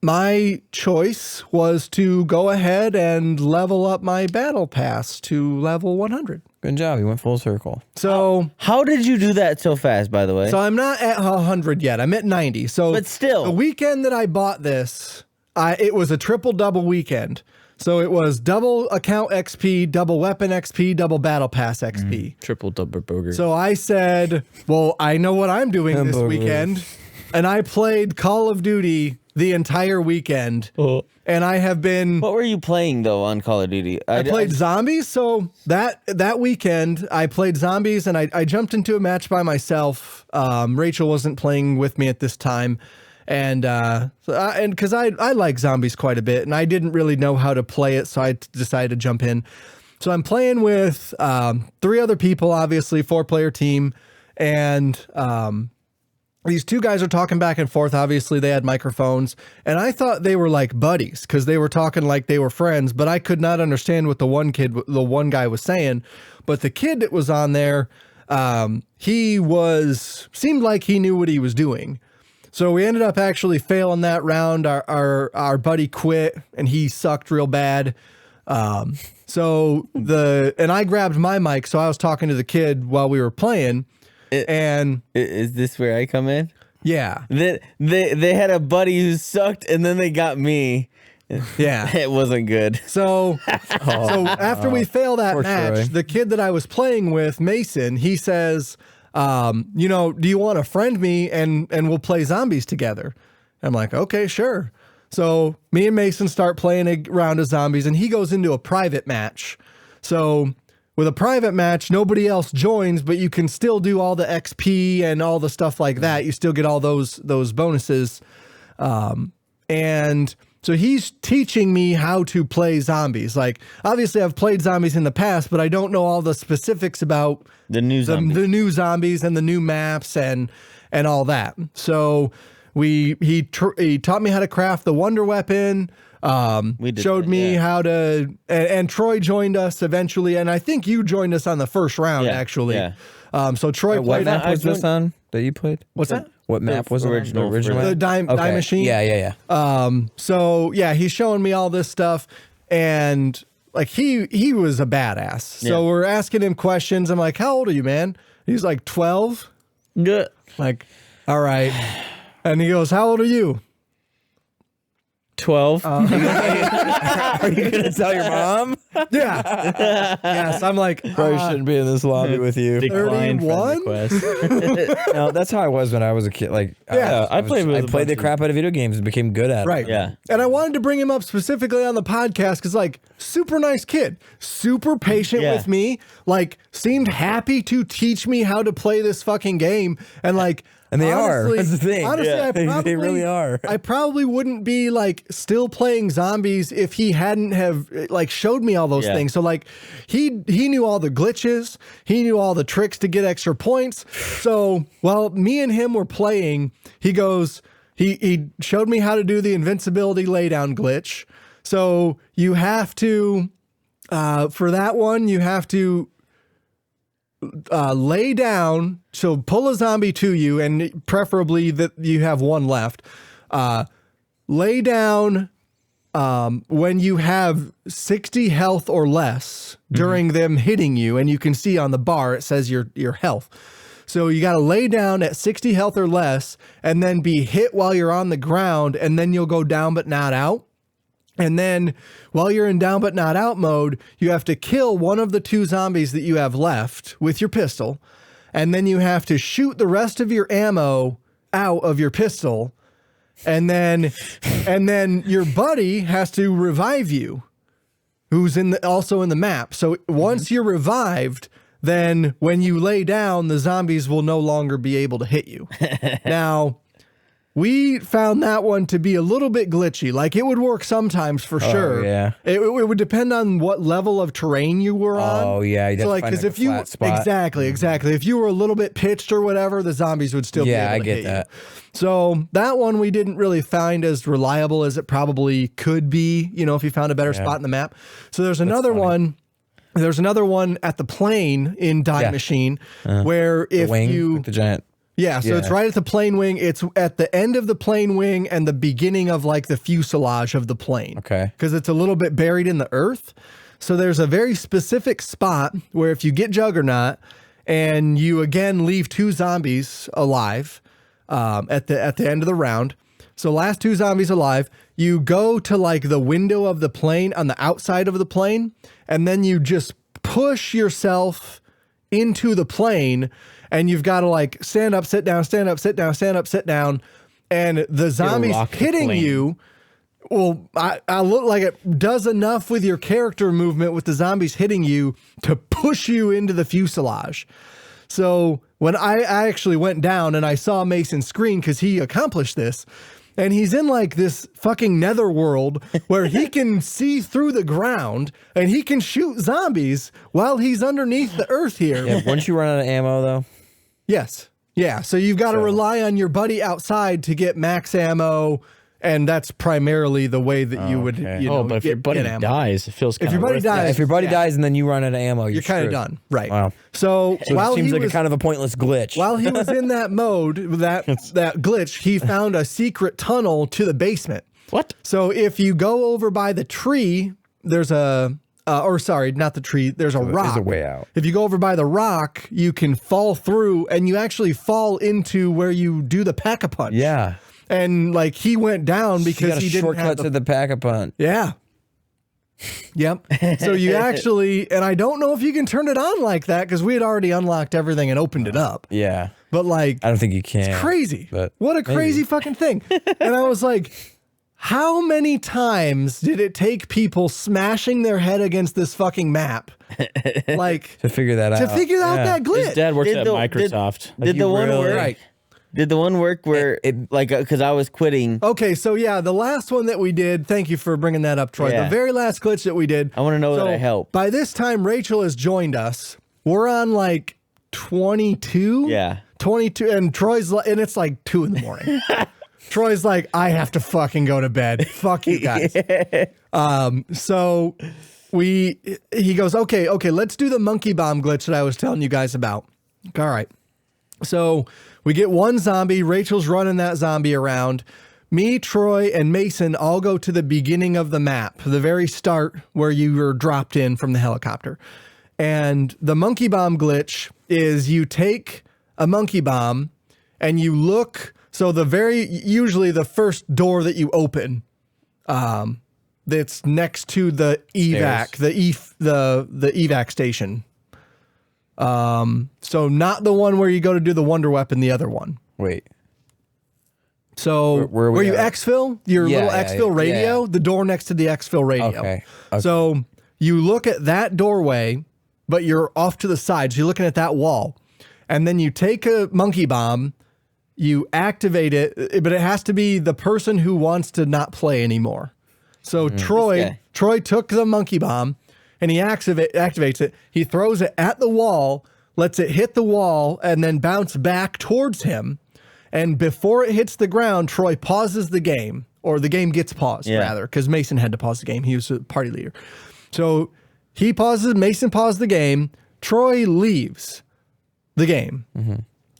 my choice was to go ahead and level up my battle pass to level 100. Good job. You went full circle. So how did you do that so fast, by the way? So I'm not at 100 yet. I'm at 90. So but still, the weekend that I bought this, it was a triple-double weekend. So it was double account XP, double weapon XP, double battle pass XP. Triple double burger. So I said, well, I know what I'm doing this weekend. And I played Call of Duty the entire weekend. And I have been... What were you playing, though, on Call of Duty? I played Zombies. So that weekend, I played Zombies, and I jumped into a match by myself. Rachel wasn't playing with me at this time. And because I like Zombies quite a bit, and I didn't really know how to play it, so I decided to jump in. So I'm playing with 3 other people, obviously, 4-player team, and these 2 guys are talking back and forth. Obviously, they had microphones, and I thought they were like buddies because they were talking like they were friends, but I could not understand what the one guy was saying. But the kid that was on there, seemed like he knew what he was doing. So we ended up actually failing that round. Our buddy quit, and he sucked real bad. And I grabbed my mic, so I was talking to the kid while we were playing. And is this where I come in? Yeah. They had a buddy who sucked, and then they got me. Yeah. It wasn't good. So after we fail that match, the kid that I was playing with, Mason, he says, do you want to friend me and we'll play Zombies together? I'm like, okay, sure. So me and Mason start playing a round of Zombies, and he goes into a private match. So with a private match, nobody else joins, but you can still do all the XP and all the stuff like that. You still get all those bonuses. And so he's teaching me how to play Zombies. Like, obviously I've played Zombies in the past, but I don't know all the specifics about the new Zombies and the new maps and all that. So he taught me how to craft the wonder weapon. Showed me how to, and Troy joined us eventually, and I think you joined us on the first round, actually. Yeah. So Troy what played. map was this on that you played? What's that? What map was original? The original? The Dime Machine. Yeah. So yeah, he's showing me all this stuff, and like he was a badass. So we're asking him questions. I'm like, how old are you, man? He's like 12. Good. Like, all right. And he goes, how old are you? 12. Are you gonna tell your mom? Yeah. Yes. I'm like, Probably shouldn't be in this lobby with you. Declined friend 31? request. No, that's how I was when I was a kid. Like, I played with I a played the bunch crap out of video games and became good at it. right. Yeah. And I wanted to bring him up specifically on the podcast because, like, super nice kid, super patient with me, like, seemed happy to teach me how to play this fucking game. And, like, And they honestly, are. That's the thing. Honestly, Yeah. I probably, They really are. I probably wouldn't be like still playing Zombies if he hadn't have like showed me all those things. So like he knew all the glitches, he knew all the tricks to get extra points. So while me and him were playing, he goes, he showed me how to do the invincibility laydown glitch. So you have to for that one, you have to lay down, so pull a zombie to you, and preferably that you have one left. Lay down when you have 60 health or less during them hitting you, and you can see on the bar it says your health. So you got to lay down at 60 health or less, and then be hit while you're on the ground, and then you'll go down but not out. And then while you're in down but not out mode, you have to kill one of the 2 zombies that you have left with your pistol. And then you have to shoot the rest of your ammo out of your pistol. And then your buddy has to revive you, who's also in the map. So once you're revived, then when you lay down, the zombies will no longer be able to hit you. Now, we found that one to be a little bit glitchy. Like, it would work sometimes for sure. Yeah. It would depend on what level of terrain you were on. Oh, yeah. So, like, because if you exactly, if you were a little bit pitched or whatever, the zombies would still be able to hit you. So that one we didn't really find as reliable as it probably could be. You know, if you found a better spot in the map. So there's another one. There's another one at the plane in Die Machine where if you the giant. Yeah, so it's right at the plane wing. It's at the end of the plane wing and the beginning of like the fuselage of the plane. Okay. Because it's a little bit buried in the earth. So there's a very specific spot where if you get Juggernaut and you again leave 2 zombies alive at the end of the round. So last 2 zombies alive, you go to like the window of the plane on the outside of the plane, and then you just push yourself into the plane, and you've got to like stand up, sit down, stand up, sit down, stand up, sit down, and the zombies hitting you. Well, I look like it does enough with your character movement with the zombies hitting you to push you into the fuselage. So when I actually went down and I saw Mason screen because he accomplished this, and he's in like this fucking netherworld where he can see through the ground and he can shoot zombies while he's underneath the earth here. Yeah, once you run out of ammo, though. Yes. Yeah. So you've got to rely on your buddy outside to get max ammo. And that's primarily the way that you would, you know, but if your buddy dies, it feels kind of if your buddy dies, if your buddy dies and then you run out of ammo, you're kind of done. Right. Wow. So while it seems he like was, a kind of a pointless glitch. while he was in that mode, that glitch, he found a secret tunnel to the basement. What? So if you go over by the tree, there's or sorry, not the tree, there's a rock. There's a way out. If you go over by the rock, you can fall through and you actually fall into where you do the pack-a-punch. Yeah. And like he went down because he didn't shortcut have to the pack-a-punch. Yeah. Yep. So you actually, and I don't know if you can turn it on like that because we had already unlocked everything and opened it up. Yeah. But like, I don't think you can. it's crazy. But what a crazy fucking thing. And I was like, how many times did it take people smashing their head against this fucking map? Like to figure that out. To figure out that glitch. His dad works at Microsoft. Did the one work? Did the one work where like because I was quitting? Okay, so yeah, the last one that we did. Thank you for bringing that up, Troy. Yeah. The very last glitch that we did. I want to know that I helped. By this time, Rachel has joined us. We're on like 22. Yeah, 22, and Troy's and it's like 2 a.m. Troy's like, I have to fucking go to bed. Fuck you guys. So he goes, okay, let's do the monkey bomb glitch that I was telling you guys about. All right. So we get one zombie. Rachel's running that zombie around. Me, Troy, and Mason all go to the beginning of the map, the very start where you were dropped in from the helicopter. And the monkey bomb glitch is you take a monkey bomb and you look. So usually the first door that you open, that's next to the evac, the evac station. So not the one where you go to do the wonder weapon, the other one. Wait. So where you exfil your little exfil radio, yeah. the door next to the exfil radio. Okay. So you look at that doorway, but you're off to the side. So you're looking at that wall, and then you take a monkey bomb, you activate it, but it has to be the person who wants to not play anymore. So Troy took the monkey bomb. And he activates it. He throws it at the wall, lets it hit the wall, and then bounce back towards him. And before it hits the ground, Troy pauses the game, or the game gets paused, rather, because Mason had to pause the game. He was a party leader. So he pauses, Mason paused the game. Troy leaves the game,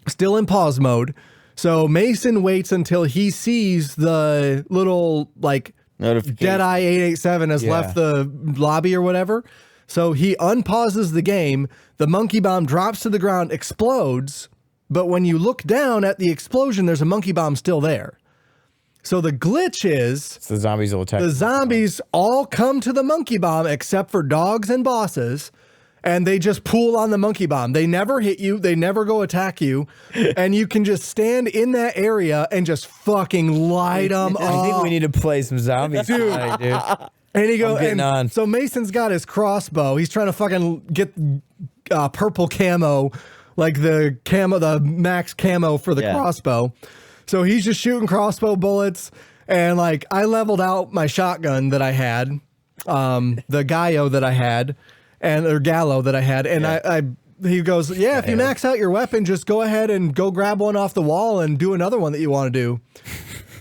still in pause mode. So Mason waits until he sees the little, like, Deadeye 887 has left the lobby or whatever. So he unpauses the game. The monkey bomb drops to the ground, explodes. But when you look down at the explosion, there's a monkey bomb still there. So the glitch is the zombies will attack. The zombies all come to the monkey bomb except for dogs and bosses. And they just pool on the monkey bomb. They never hit you. They never go attack you. And you can just stand in that area and just fucking light them up. I think we need to play some zombies tonight, dude. And he goes, getting on. So Mason's got his crossbow. He's trying to fucking get purple camo, like the max camo for the crossbow. So he's just shooting crossbow bullets. And like I leveled out my shotgun that I had, the Gallo that I had, Gallo that I had. And he goes, if you max out your weapon, just go ahead and go grab one off the wall and do another one that you want to do.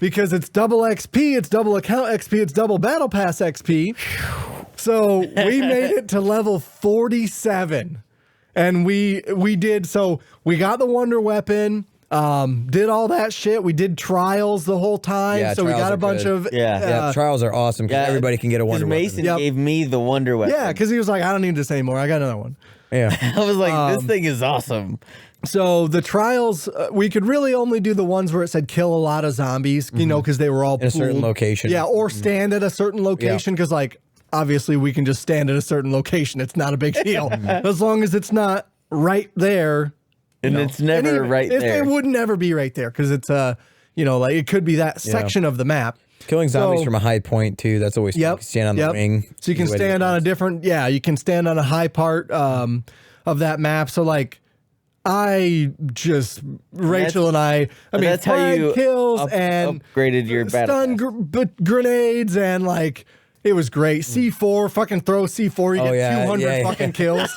Because it's double XP, it's double account XP, it's double battle pass XP. So we made it to level 47. And we did, so we got the wonder weapon, did all that shit. We did trials the whole time. Yeah, so we got a bunch of trials are awesome because everybody can get a wonder weapon. Mason gave me the wonder weapon. Yeah, because he was like, I don't need this anymore. I got another one. Yeah. I was like, this thing is awesome. So the trials, we could really only do the ones where it said kill a lot of zombies, you know, because they were all in a certain location. Yeah, or stand at a certain location because, like, obviously we can just stand at a certain location. It's not a big deal. As long as it's not right there. And it's never right there. It would never be right there because it's, like it could be that section of the map. Killing zombies from a high point, too. That's always fun. You can stand on the wing. So you can stand on a different, you can stand on a high part of that map. So, like, Rachel and I mean, that's how you kills and upgraded your battle stun grenades and like it was great. C4, fucking throw C4, you get 200 fucking kills.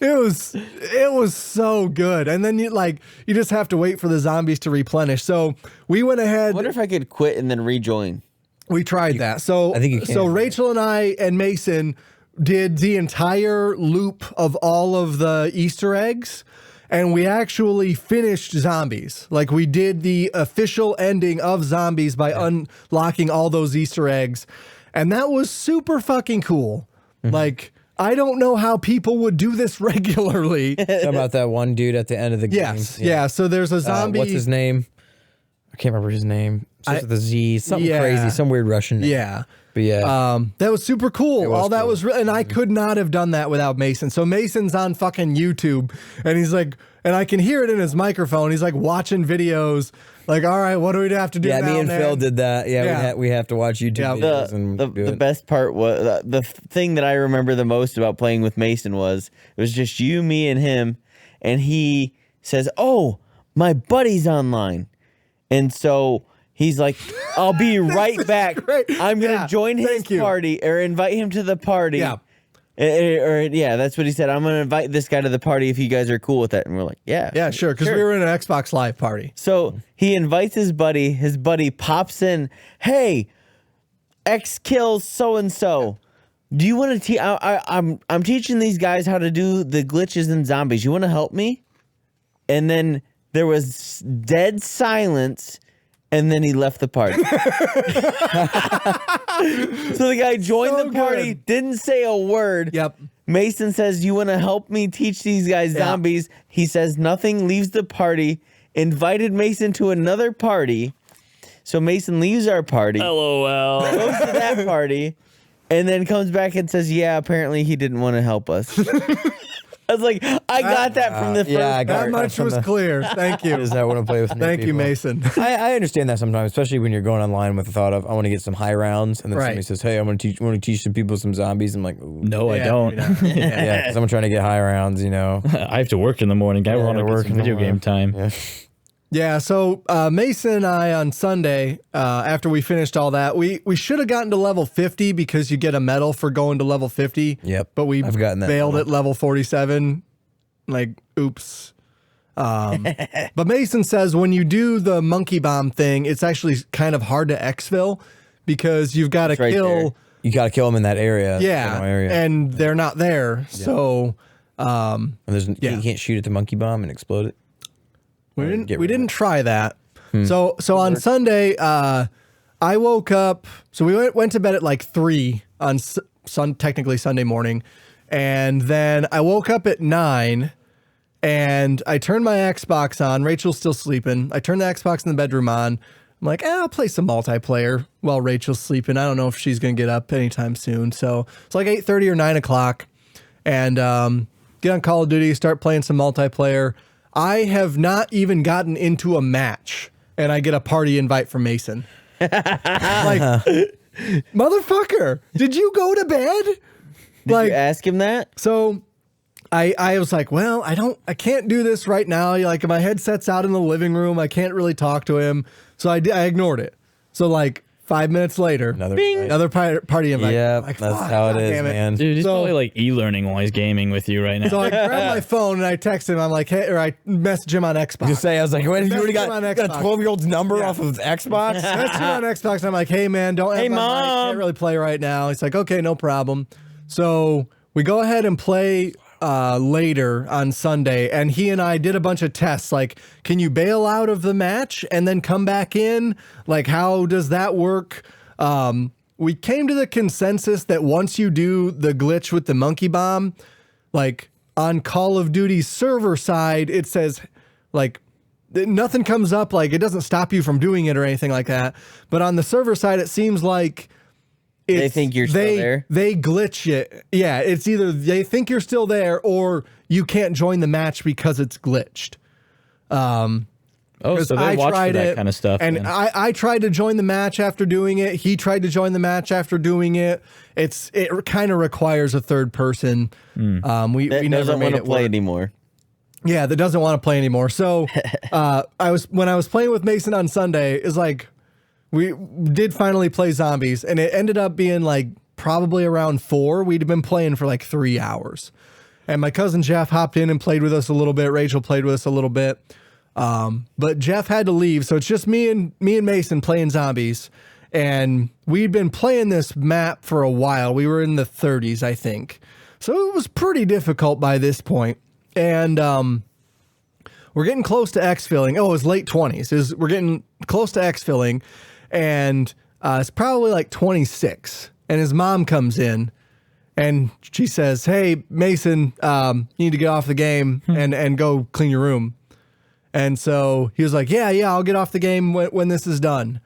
It was so good. And then you just have to wait for the zombies to replenish. So we went ahead. I wonder if I could quit and then rejoin. We tried that. So I think you can. So Rachel and I and Mason did the entire loop of all of the Easter eggs, and we actually finished zombies. Like we did the official ending of zombies by unlocking all those Easter eggs, and that was super fucking cool. Like I don't know how people would do this regularly. How about that one dude at the end of the game? Yes, yeah. So there's a zombie. What's his name? I can't remember his name. Starts with a Z. Something crazy. Some weird Russian name. Yeah. But yeah. That was super cool. All that cool. was and I could not have done that without Mason. So Mason's on fucking YouTube and he's like, and I can hear it in his microphone. He's like watching videos. Like, all right, what do we have to do? Yeah, now, me and man? Phil did that. Yeah, we have to watch YouTube videos and do the it. best part was the thing that I remember the most about playing with Mason was it was just you, me, and him, and he says, "Oh, my buddy's online," and so he's like, "I'll be right back. I'm gonna join his party or invite him to the party." Yeah. That's what he said. I'm gonna invite this guy to the party if you guys are cool with that. And we're like, yeah, sure, because we were in an Xbox Live party. So he invites his buddy. His buddy pops in. Hey, X kills so and so. Do you want to teach? I'm teaching these guys how to do the glitches in zombies. You want to help me? And then there was dead silence. And then he left the party. So the guy joined the party, didn't say a word. Yep. Mason says, "You want to help me teach these guys zombies?" He says nothing, leaves the party, invited Mason to another party. So Mason leaves our party. LOL. Goes to that party, and then comes back and says, "Yeah, apparently he didn't want to help us." I was like, I got that from the first. Yeah, I got that much was clear. Thank you. Is that what I play with? Thank you, Mason. I understand that sometimes, especially when you're going online with the thought of I want to get some high rounds, and then somebody says, "Hey, I want to teach some people some zombies." I'm like, ooh. No, I don't. Yeah, because I'm trying to get high rounds. You know, I have to work in the morning. I want to work in video game time. Yeah. Yeah, so Mason and I on Sunday, after we finished all that, we should have gotten to level 50 because you get a medal for going to level 50. Yep. But we failed at level 47. Like, oops. But Mason says when you do the monkey bomb thing, it's actually kind of hard to exfil because you've got to kill. You got to kill them in that area. Yeah, and they're not there. Yeah. So, and you can't shoot at the monkey bomb and explode it. We didn't try that. So on Sunday, I woke up. So we went to bed at like 3 on technically Sunday morning, and then I woke up at 9. And I turned my Xbox on. Rachel's still sleeping. I turned the Xbox in the bedroom on. I'm like, I'll play some multiplayer while Rachel's sleeping. I don't know if she's going to get up anytime soon. So it's like 8:30 or 9 o'clock. And get on Call of Duty, start playing some multiplayer. I have not even gotten into a match. And I get a party invite from Mason. Like, motherfucker, did you go to bed? Did you ask him that? So I was like, well, I can't do this right now. Like, my headset's out in the living room. I can't really talk to him. So I ignored it. So like 5 minutes later, another party invite. Yeah, Like, that's fuck, how it God is, damn man. Dude, he's So- probably like e-learning while he's gaming with you right now. So I grab my phone and I text him. I'm like, hey, or I message him on Xbox. Just say, I was like, wait, you already Message got him on got a Xbox. 12-year-old's number off of Xbox? Message him on Xbox. I'm like, hey man, don't have Hey, my mic. Mom. Can't really play right now. He's like, okay, no problem. So we go ahead and play later on Sunday, and he and I did a bunch of tests. Like, can you bail out of the match and then come back in? Like, how does that work? We came to the consensus that once you do the glitch with the monkey bomb, like on Call of Duty server side, it says like nothing comes up, like it doesn't stop you from doing it or anything like that. But on the server side, it seems like They think you're still there? They glitch it. Yeah, it's either they think you're still there or you can't join the match because it's glitched. Oh, so they watch for that kind of stuff. And man. I tried to join the match after doing it. He tried to join the match after doing it. It kind of requires a third person. We That never doesn't made want to it play work. anymore. Yeah, that doesn't want to play anymore. So when I was playing with Mason on Sunday, it's like we did finally play zombies, and it ended up being like probably around 4. We'd been playing for like 3 hours. And my cousin Jeff hopped in and played with us a little bit. Rachel played with us a little bit. But Jeff had to leave, so it's just me and Mason playing zombies. And we'd been playing this map for a while. We were in the 30s, I think. So it was pretty difficult by this point. And we're getting close to exfilling. Oh, it was late 20s. We're getting close to exfilling, and it's probably like 26. And his mom comes in, and she says, "Hey, Mason, you need to get off the game and go clean your room." And so he was like, yeah, I'll get off the game when this is done.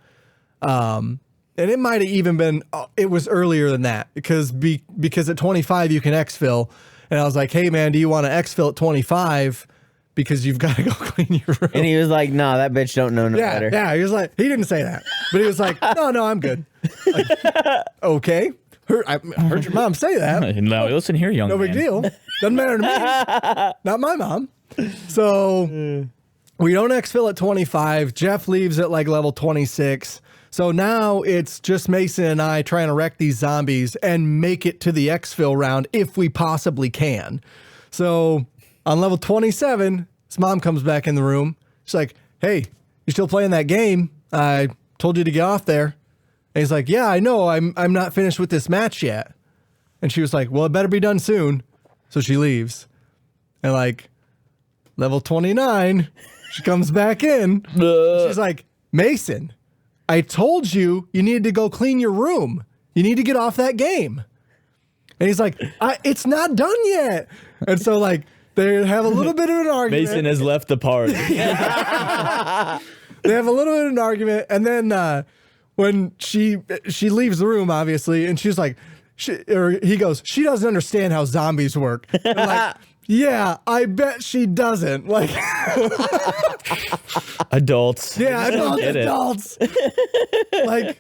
And it might have even been, it was earlier than that because at 25 you can exfil. And I was like, hey man, do you want to exfil at 25? Because you've got to go clean your room. And he was like, nah, that bitch don't know no better. Yeah, he was like, he didn't say that, but he was like, no, I'm good. Like, okay. I heard your mom say that. Now, listen here, young No man. big deal. Doesn't matter to me. Not my mom. So we don't exfil at 25. Jeff leaves at like level 26. So now it's just Mason and I trying to wreck these zombies and make it to the exfil round if we possibly can. So on level 27, his mom comes back in the room. She's like, hey, you still playing that game? I told you to get off there. And he's like, yeah, I know. I'm not finished with this match yet. And she was like, well, it better be done soon. So she leaves. And like level 29, she comes back in. She's like, Mason, I told you needed to go clean your room. You need to get off that game. And he's like, it's not done yet. And so like they have a little bit of an argument. Mason has left the party. They have a little bit of an argument. And then when she leaves the room, obviously, and she's like, he goes, she doesn't understand how zombies work. I'm like, yeah, I bet she doesn't. Like, Adults. yeah, I know get it. adults. Like,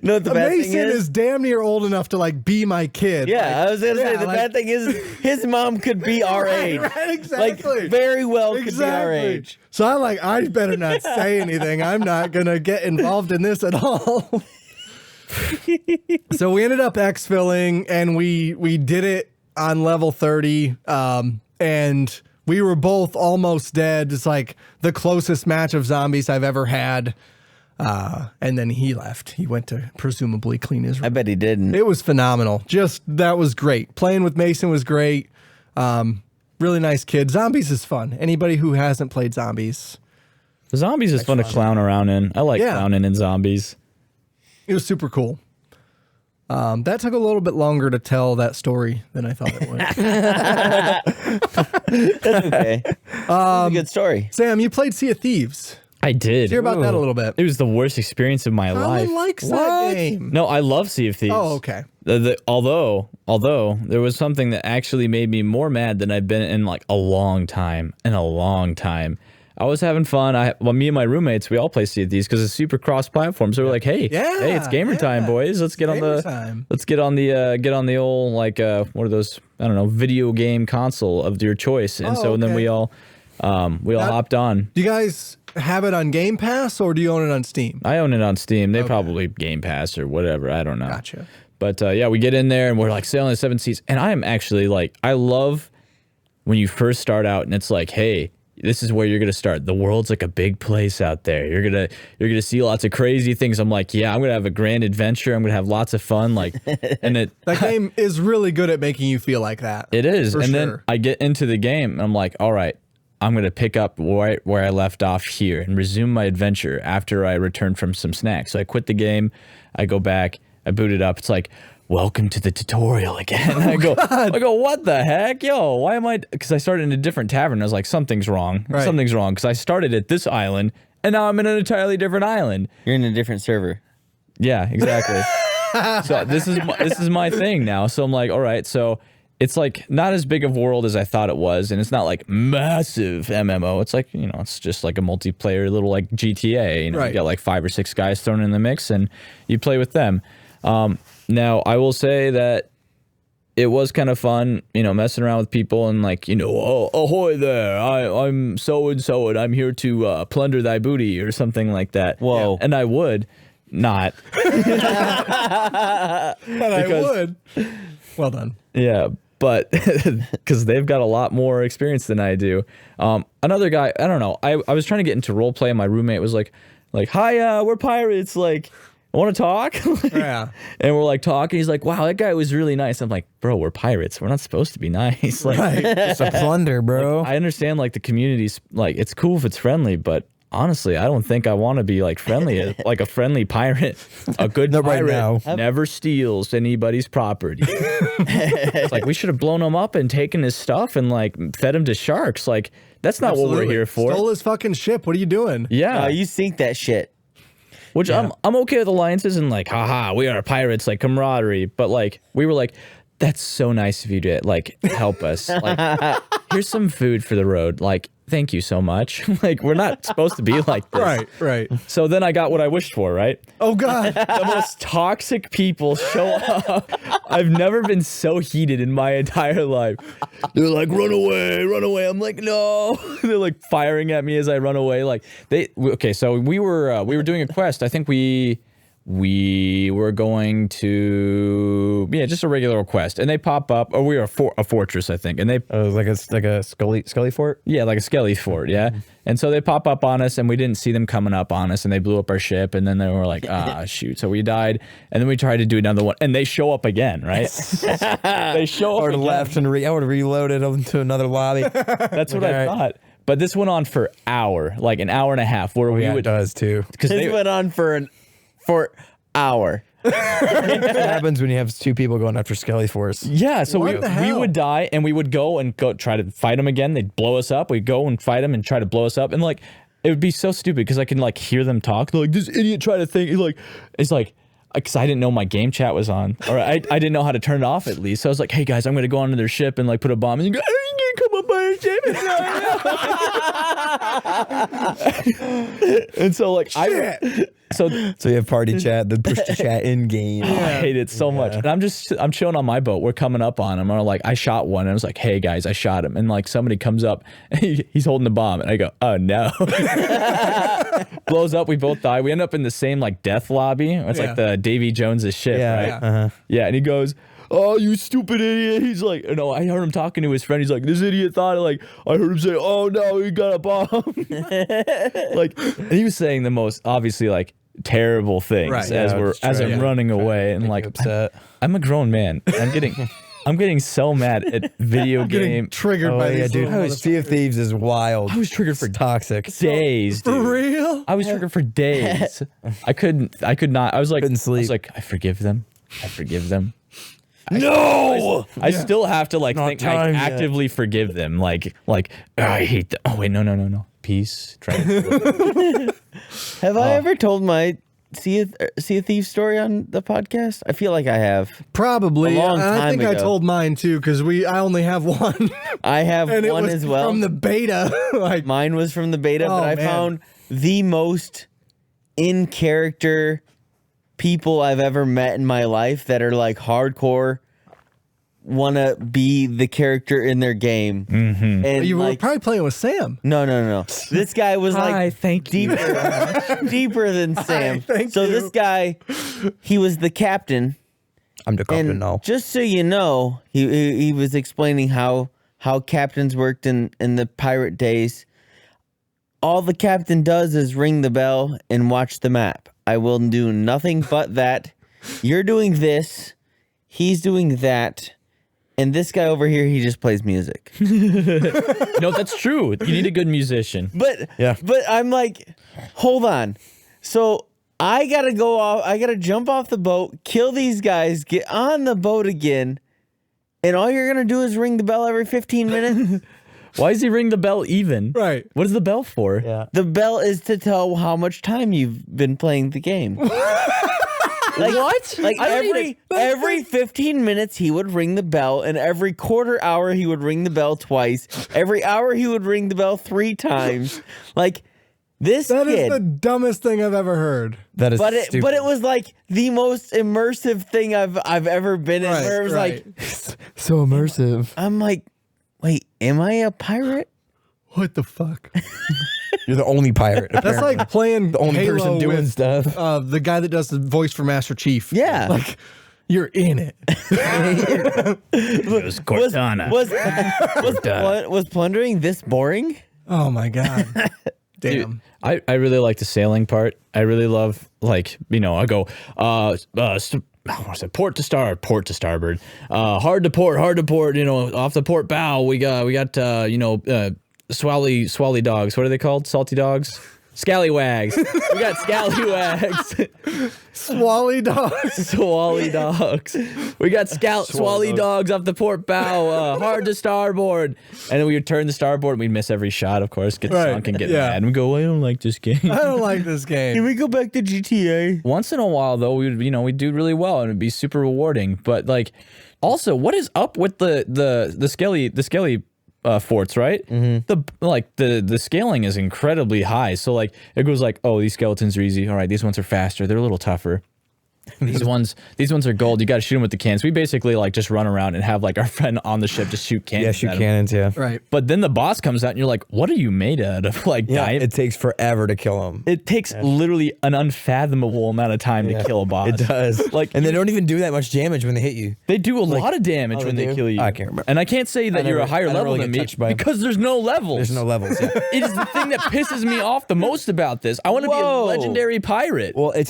No, the bad thing Mason is, is damn near old enough to like be my kid. yeah, I was gonna say yeah, the like- bad thing is his mom could be our age. Right, exactly. Like very well could be our age. So I'm like, I better not say anything. I'm not gonna get involved in this at all. So we ended up exfilling, and we did it on level 30. And we were both almost dead. It's like the closest match of zombies I've ever had. And then he left. He went to presumably clean his room. I bet he didn't. It was phenomenal. That was great. Playing with Mason was great. Really nice kid. Zombies is fun. Anybody who hasn't played Zombies, Zombies is fun to clown around in. I like Yeah. clowning in zombies. it was super cool. That took a little bit longer to tell that story than I thought it would. That's okay. That's a good story. Sam, you played Sea of Thieves. I did. Hear about that a little bit. It was the worst experience of my life. Colin likes that game. No, I love Sea of Thieves. Oh, okay. Although there was something that actually made me more mad than I've been in like a long time. I was having fun. Me and my roommates, we all play Sea of Thieves because it's super cross-platform. So we're like, hey, it's gamer time, boys. Let's get on the old like what are those? I don't know, video game console of your choice. And then we all hopped on. Do you guys have it on Game Pass or do you own it on Steam? I own it on Steam. They probably Game Pass or whatever. I don't know. Gotcha. But we get in there and we're like sailing the 7 seas. And I am actually like, I love when you first start out and it's like, hey, this is where you're gonna start. The world's like a big place out there. You're gonna see lots of crazy things. I'm like, yeah, I'm gonna have a grand adventure. I'm gonna have lots of fun. Like, and that game is really good at making you feel like that. It is. And then I get into the game and I'm like, all right, I'm gonna pick up right where I left off here and resume my adventure after I return from some snacks. So I quit the game. I go back. I boot it up. It's like, welcome to the tutorial again. I go, what the heck? Yo, why am I? Because I started in a different tavern. I was like, something's wrong. Right. Something's wrong. Because I started at this island and now I'm in an entirely different island. You're in a different server. Yeah, exactly. So this is my thing now. So I'm like, all right, so it's like not as big of a world as I thought it was, and it's not like massive MMO. It's like, it's just like a multiplayer little like GTA. You got like 5 or 6 guys thrown in the mix and you play with them. Now, I will say that it was kind of fun, messing around with people and like, oh, ahoy there, I'm so-and-so and I'm here to plunder thy booty or something like that. Whoa. And I would not. I would. Well done. Yeah, but because they've got a lot more experience than I do. Another guy, I don't know, I was trying to get into role play and my roommate was like, hi, we're pirates, like, want to talk? Yeah. And we're like talking. He's like, wow, that guy was really nice. I'm like, bro, we're pirates. We're not supposed to be nice. Like, It's a plunder, bro. I understand like the community's like, it's cool if it's friendly, but honestly, I don't think I want to be like friendly, like a friendly pirate. A good pirate never steals anybody's property. It's like, we should have blown him up and taken his stuff and like fed him to sharks. Like, that's not what we're here for. Stole his fucking ship. What are you doing? Yeah. You sink that shit. Which I'm okay with alliances and like, haha, we are pirates, like camaraderie. But like, we were like, that's so nice of you to like help us. Like, here's some food for the road. Like, thank you so much. Like, we're not supposed to be like this. Right. So then I got what I wished for, right? Oh God. The most toxic people show up. I've never been so heated in my entire life. They're like, run away, run away. I'm like, no. They're like firing at me as I run away. Like so we were doing a quest. I think we were going to just a regular quest, and they pop up. Or we were a fortress, I think, and they like a Scully fort. Yeah, like a Skelly fort. Yeah, and so they pop up on us, and we didn't see them coming up on us, and they blew up our ship, and then they were like, shoot. So we died, and then we tried to do another one, and they show up again, right? They show up. Or left and I would have reloaded into another lobby. That's what I thought. But this went on for an hour and a half. Where we would does too. Because This went on for hour. What happens when you have 2 people going after Skelly Force? Yeah, so What the hell? we would die and we would go try to fight them again. They'd blow us up. We'd go and fight them and try to blow us up. And like, it would be so stupid because I can like hear them talk. They're like, this idiot tried to think. It's like, because I didn't know my game chat was on, or I didn't know how to turn it off at least. So I was like, hey guys, I'm gonna go onto their ship and like put a bomb. And you go, oh, you can't come up by our ship. And so like, so you have party chat, then push to chat in game. I hate it so much. And I'm chilling on my boat. We're coming up on him. Or like, I shot one and I was like, hey guys, I shot him. And like somebody comes up and he's holding the bomb. And I go, oh no. Blows up. We both die. We end up in the same like death lobby. It's like the Davy Jones's ship, right? Yeah. And he goes, oh, you stupid idiot. He's like, no, I heard him talking to his friend. He's like, this idiot thought, like, I heard him say, oh no, he got a bomb. Like, and he was saying the most obviously like terrible things as I'm running away. And like, upset. I'm a grown man. I'm getting so mad at video game. Triggered by these dude. Sea of Thieves is wild. I was triggered for toxic days, dude. For real? I was triggered for days. I could not. I was like, couldn't sleep. I was like, I forgive them. No! I still have to like think I time yet. actively forgive them. Like I hate them. Oh wait, no. Peace. Have I ever told my Sea of Thieves story on the podcast? I feel like I have. Probably. A long And I time think I ago. told mine too because I only have one. I have And it one was as well. from the beta. Like, Mine was from the beta, Oh, but I man. found the most in character people I've ever met in my life that are like hardcore, want to be the character in their game. Mm-hmm. And you were like, probably playing with Sam. no. This guy was Hi, like thank you. deeper than Sam. thank so you. this guy, he was the captain. I'm the captain And now. just so you know, he was explaining how captains worked in the pirate days. All the captain does is ring the bell and watch the map. I will do nothing but that. You're doing this. He's doing that. And this guy over here, he just plays music. No, that's true. You need a good musician. But Yeah. but I'm like, hold on. So I gotta go off. I gotta jump off the boat, kill these guys, get on the boat again, and all you're gonna do is ring the bell every 15 minutes. Why does he ring the bell even? Right. What is the bell for? Yeah. The bell is to tell how much time you've been playing the game. Like, What? Like I don't need every 15 minutes he would ring the bell, and every quarter hour he would ring the bell twice. Every hour he would ring the bell 3 times. Like this That kid. is the dumbest thing I've ever heard. That is But stupid. it was like the most immersive thing I've ever been in. Right, Where it was right. like, so immersive. I'm like, wait, am I a pirate? What the fuck? You're the only pirate. That's like playing the only Halo person doing with, stuff. the guy that does the voice for Master Chief. Yeah. Like, you're in it. Was Cortana. Was plundering this boring? Oh my God. Damn. I really like the sailing part. I really love, like, you know, I go, port to starboard, hard to port, you know, off the port bow. We got, swally dogs. What are they called? Salty dogs? Scallywags. We got scallywags. Swally dog. Swally dogs. We got swally dogs off the port bow, hard to starboard. And then we would turn the starboard and we'd miss every shot, of course, get Right, sunk and get yeah. mad. And we go, I don't like this game. I don't like this Can game. we go back to GTA? Once in a while, though, we'd do really well and it'd be super rewarding. But like, also, what is up with the scaly forts, right? The scaling is incredibly high. So like it goes like, oh, these skeletons are easy. All right, these ones are faster. They're a little tougher. These ones are gold. You got to shoot them with the cannons. We basically like just run around and have like our friend on the ship just shoot cannons. Yeah, shoot at 'em. cannons, yeah. Right. But then the boss comes out and you're like, what are you made out of? Like, Yeah, diamond? it takes forever to kill them. It takes literally an unfathomable amount of time to kill a boss. It does. Like, and they don't even do that much damage when they hit you. they do a lot of damage oh, when they they do? kill you. I can't remember. And I can't say that you're a higher I don't level really than get me touched by 'em. because there's no levels. There's no levels. Yeah. It is the thing that pisses me off the most about this. I want to be a Whoa. legendary pirate. Well, it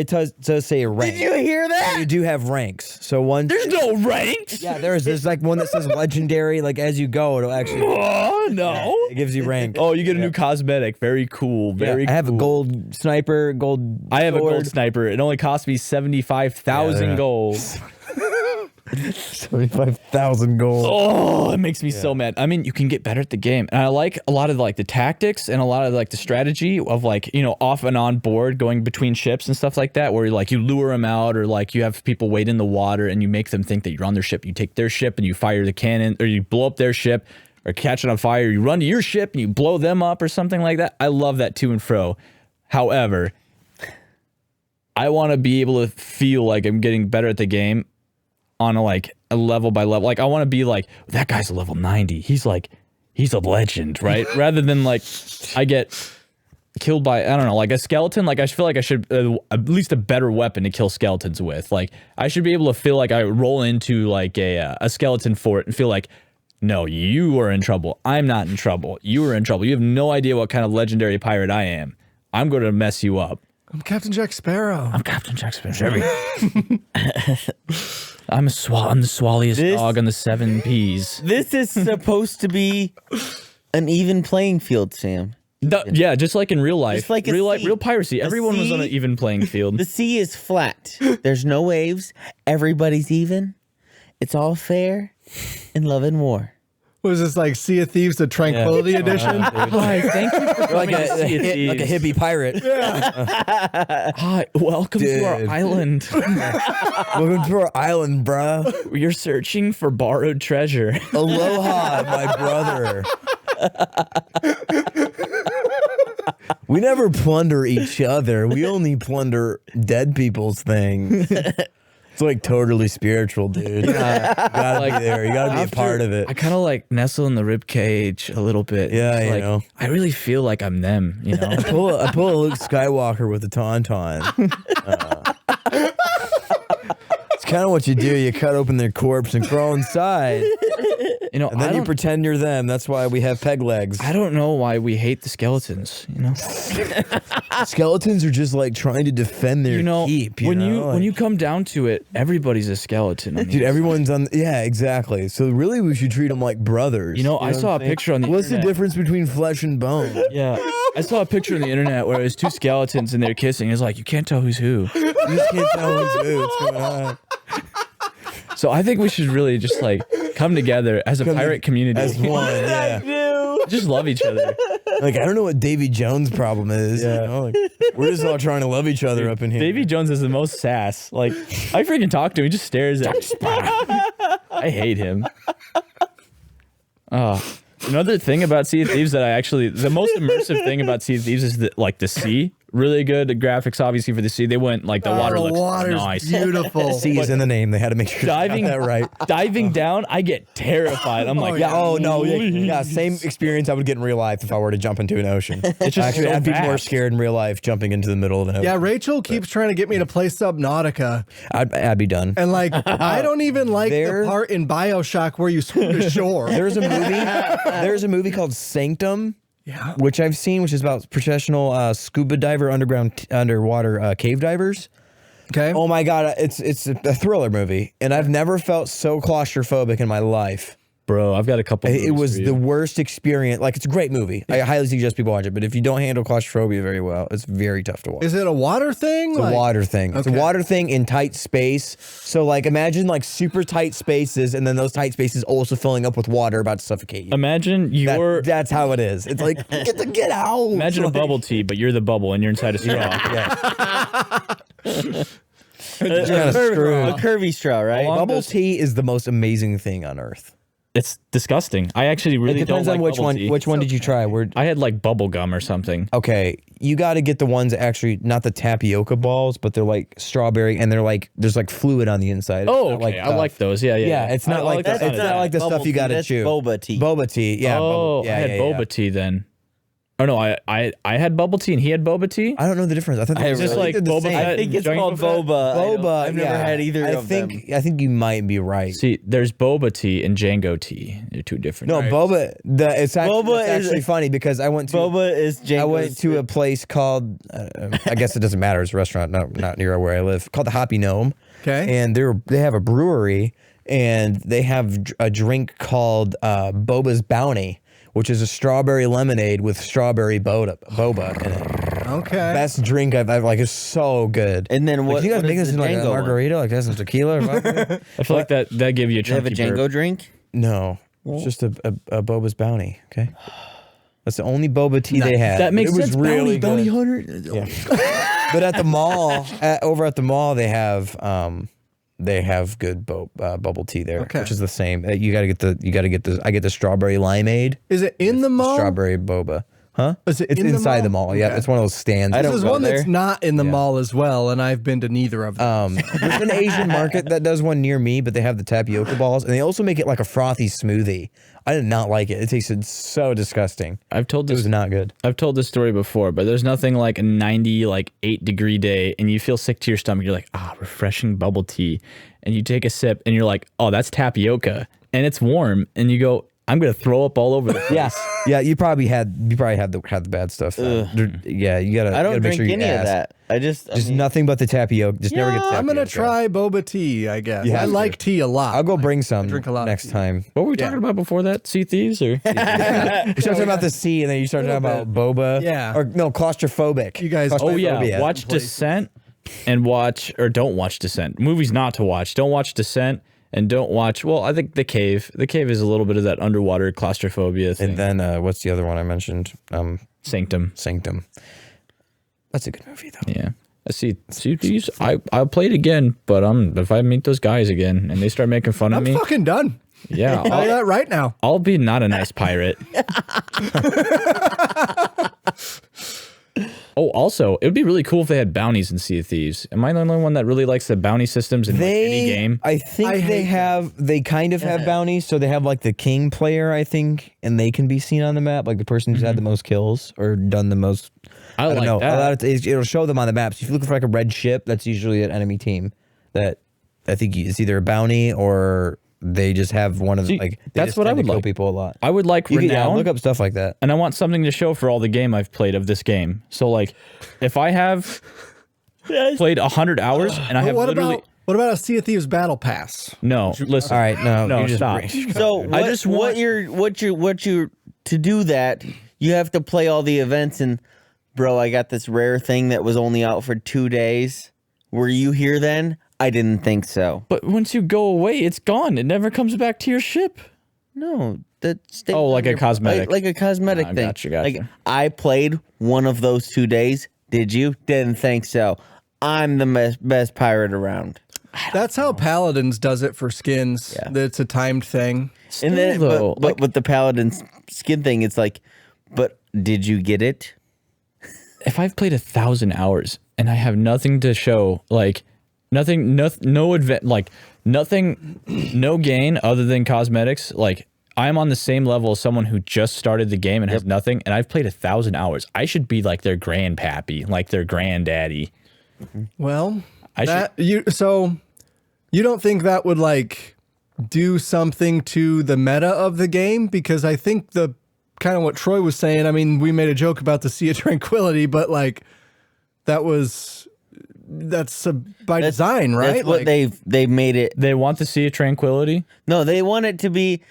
does say rank. Did you hear that? You do have ranks. So one. There's no ranks. Yeah, there's like one that says legendary. Like as you go, it'll actually. Oh, no. It gives you rank. Oh, you get a new cosmetic. Very cool. Very I have cool. a gold sniper, gold. I have a gold sword. sniper. It only cost me 75,000 Yeah. gold. 75,000 gold. Oh, it makes me so mad. I mean, you can get better at the game. And I like a lot of like the tactics and a lot of like the strategy of like, you know, off and on board going between ships and stuff like that, where like you lure them out or like you have people wait in the water and you make them think that you're on their ship. You take their ship and you fire the cannon or you blow up their ship or catch it on fire. You run to your ship and you blow them up or something like that. I love that to and fro. However, I want to be able to feel like I'm getting better at the game on a level by level. Like I want to be like, that guy's a level 90. He's a legend, right? Rather than like I get killed by, I don't know, like a skeleton. Like I feel like I should at least a better weapon to kill skeletons with. Like I should be able to feel like I roll into like a skeleton fort and feel like, no, you are in trouble. I'm not in trouble. You are in trouble. You have no idea what kind of legendary pirate I am. I'm going to mess you up. I'm Captain Jack Sparrow. I'm Captain Jack Sparrow. I'm the swalliest dog on the 7 Ps. This is supposed to be an even playing field, Sam. Yeah, just like in real life. Just like a sea. Real piracy. Everyone was on an sea- even playing field. The sea is flat. There's no waves. Everybody's even. It's all fair in love and war. Was this like Sea of Thieves, the Tranquility Edition? Hi, thank you for Like coming to Sea of a, like a Thieves. hippie pirate. Hi, welcome to our Dude. island. Welcome to our island, bruh. You're searching for borrowed treasure. Aloha, my brother. We never plunder each other. We only plunder dead people's things. It's like totally spiritual, dude. You gotta be there. You gotta be a part of it. I kind of like nestle in the rib cage a little bit. Yeah, It's you like, know. I really feel like I'm them, you know? I pull a Luke Skywalker with a tauntaun. It's kind of what you do. You cut open their corpse and crawl inside, You know, and then you pretend you're them. That's why we have peg legs. I don't know why we hate the skeletons, you know? Skeletons are just like trying to defend their You know, keep. when know? you come down to it, everybody's a skeleton. on Dude, the everyone's on. Yeah, exactly. So really, we should treat them like brothers. You know, I what saw I'm a saying? picture on the What's the internet. difference between flesh and bone? Yeah. I saw a picture on the internet where it was two skeletons and they're kissing. It's like, you can't tell who's who. You just can't tell who's who. What's going on? So I think we should really just like come together as a pirate community. As one, yeah. Just love each other. Like, I don't know what Davy Jones' problem is. Yeah. You know? Like, we're just all trying to love each other up in here. Davy Jones is the most sass. Like, I freaking talk to him. He just stares at me. I hate him. Another thing about Sea of Thieves that the most immersive thing about Sea of Thieves is the sea. Really good graphics, obviously, for the sea. They went like the water the looks water's nice. beautiful. C is in the name. They had to make sure Diving, they got that right. diving down, I get terrified. I'm like, Yeah, oh no, please. yeah, same experience I would get in real life if I were to jump into an ocean. It's just Actually, so I'd be more vast. scared in real life jumping into the middle of an ocean. Yeah, Rachel keeps trying to get me to play Subnautica. I'd be done. And like, I don't even like There- the part in BioShock where you swim to shore. There's a movie called Sanctum. Yeah. Which I've seen, which is about professional scuba diver, underwater cave divers. Okay. Oh my god, it's a thriller movie, and I've never felt so claustrophobic in my life. Bro, I've got a couple. It movies was for you. the worst experience. Like, it's a great movie. I highly suggest people watch it. But if you don't handle claustrophobia very well, it's very tough to watch. Is it a water thing? It's a water thing. It's a Okay. water thing in tight space. So, like, imagine like super tight spaces, and then those tight spaces also filling up with water about to suffocate you. Imagine That's how it is. It's like get out. Imagine a Like- bubble tea, but you're the bubble and you're inside a straw. You're kinda screwed. A curvy straw, right? Along Bubble those- tea is the most amazing thing on earth. It's disgusting. I actually really It depends don't on like which bubble one. tea. Which one did you try? I had like bubble gum or something. Okay, you got to get the ones that actually not the tapioca balls, but they're like strawberry, and they're like there's like fluid on the inside. It's Oh, not okay. I like those. Yeah, yeah. Yeah, it's not I like the that. It's not like the bubble stuff you tea, got to that's chew. boba tea. Boba tea. Yeah. Oh, yeah, I had yeah, boba yeah. tea then. Oh no, I had bubble tea and he had boba tea. I don't know the difference. I thought they It's just really- like they're the Boba same. Fett. I think it's Jungle called Fett? boba. Boba. I've never had either of them. I think you might be right. See, there's boba tea and Django tea. They're two different. No, types. boba. It's actually, Boba it's is- actually funny because I went to Boba is Django's. I went to a place called I guess it doesn't matter. It's a restaurant, not near where I live, called the Hoppy Gnome. Okay. And they have a brewery, and they have a drink called Boba's Bounty, which is a strawberry lemonade with strawberry boba in it. Okay. Best drink I've like. It's so good. And then Like, what? you guys what make is this the in like a Django one? margarita, like that's some tequila or vodka? I feel like that gave you a Do you have a chunky Django burp. drink? No, it's just a Boba's Bounty. Okay, that's the only boba tea they had. That makes It was sense. really Bounty good. hunter. Yeah. But at the mall, over at the mall, they have good bubble tea there, Okay. which is the same. You gotta get the. I get the strawberry limeade. Is it in the mall? Strawberry boba. Huh? Is it It's in the inside the mall? mall. Yeah, Okay. it's one of those stands. I This don't is go one that's there. not in the mall as well, and I've been to neither of them. There's an Asian market that does one near me, but they have the tapioca balls, and they also make it like a frothy smoothie. I did not like it. It tasted so disgusting. I've told It this. was not good. I've told this story before, but there's nothing like a 98-degree day, and you feel sick to your stomach. You're like, refreshing bubble tea, and you take a sip, and you're like, oh, that's tapioca, and it's warm, and you go, I'm gonna throw up all over the place. Yes. Yeah, you probably had the bad stuff. Yeah, you gotta. I don't you gotta make drink sure you any of ask. that. I Just nothing but the tapioca. Just never get the tapioca. I'm gonna try boba tea, I guess. You I have like to. tea a lot. I'll go bring some drink a lot of next tea. time. What were we talking about before that? Sea Thieves or? You start talking about the sea, and then you start talking about boba. Yeah. Or no, claustrophobic. You guys- Oh yeah, Claustrophobia. watch Descent and don't watch Descent. Movies not to watch. Don't watch Descent And don't watch. Well, I think The Cave. The Cave is a little bit of that underwater claustrophobia thing. And then what's the other one I mentioned? Sanctum. That's a good movie though. Yeah. I see. I'll play it again, but if I meet those guys again and they start making fun of I'm me, fucking done. yeah, I'll tell you that right now. I'll be not a nice pirate. Oh, also, it would be really cool if they had bounties in Sea of Thieves. Am I the only one that really likes the bounty systems in like, any game? I think they kind of have bounties. So they have like the king player, I think, and they can be seen on the map, like the person who's had the most kills or done the most. I don't like know. that. A lot of it'll show them on the maps. If you look for like a red ship, that's usually an enemy team. That I think it's either a bounty or they just have one of the like. That's what I would kill like. people a lot. I would like You can, renown. look up stuff like that. And I want something to show for all the game I've played of this game. So like, if I have played 100 hours and I have What literally about a Sea of Thieves battle pass? no, listen. All right, no, you just stop. So I just want- what you to do that, you have to play all the events. And bro, I got this rare thing that was only out for 2 days. Were you here then? I didn't think so. But once you go away, it's gone. It never comes back to your ship. No, that stays Oh, like on a cosmetic. like a cosmetic thing. Gotcha. Like I played one of those 2 days. Did you? Didn't think so. I'm the best pirate around. That's how Paladins does it for skins. Yeah. It's a timed thing. And then, though, but with the paladin skin thing, it's like, but did you get it? If I've played 1,000 hours and I have nothing to show, like nothing, no event, like nothing, no gain other than cosmetics, like I'm on the same level as someone who just started the game and has nothing, and I've played 1,000 hours. I should be like their grandpappy, like their granddaddy. Well, I so you don't think that would like do something to the meta of the game? Because I think the kind of what Troy was saying, I mean, we made a joke about the Sea of Tranquility, but like that's by design, right? That's what they've made it. They want the Sea of Tranquility. No, they want it to be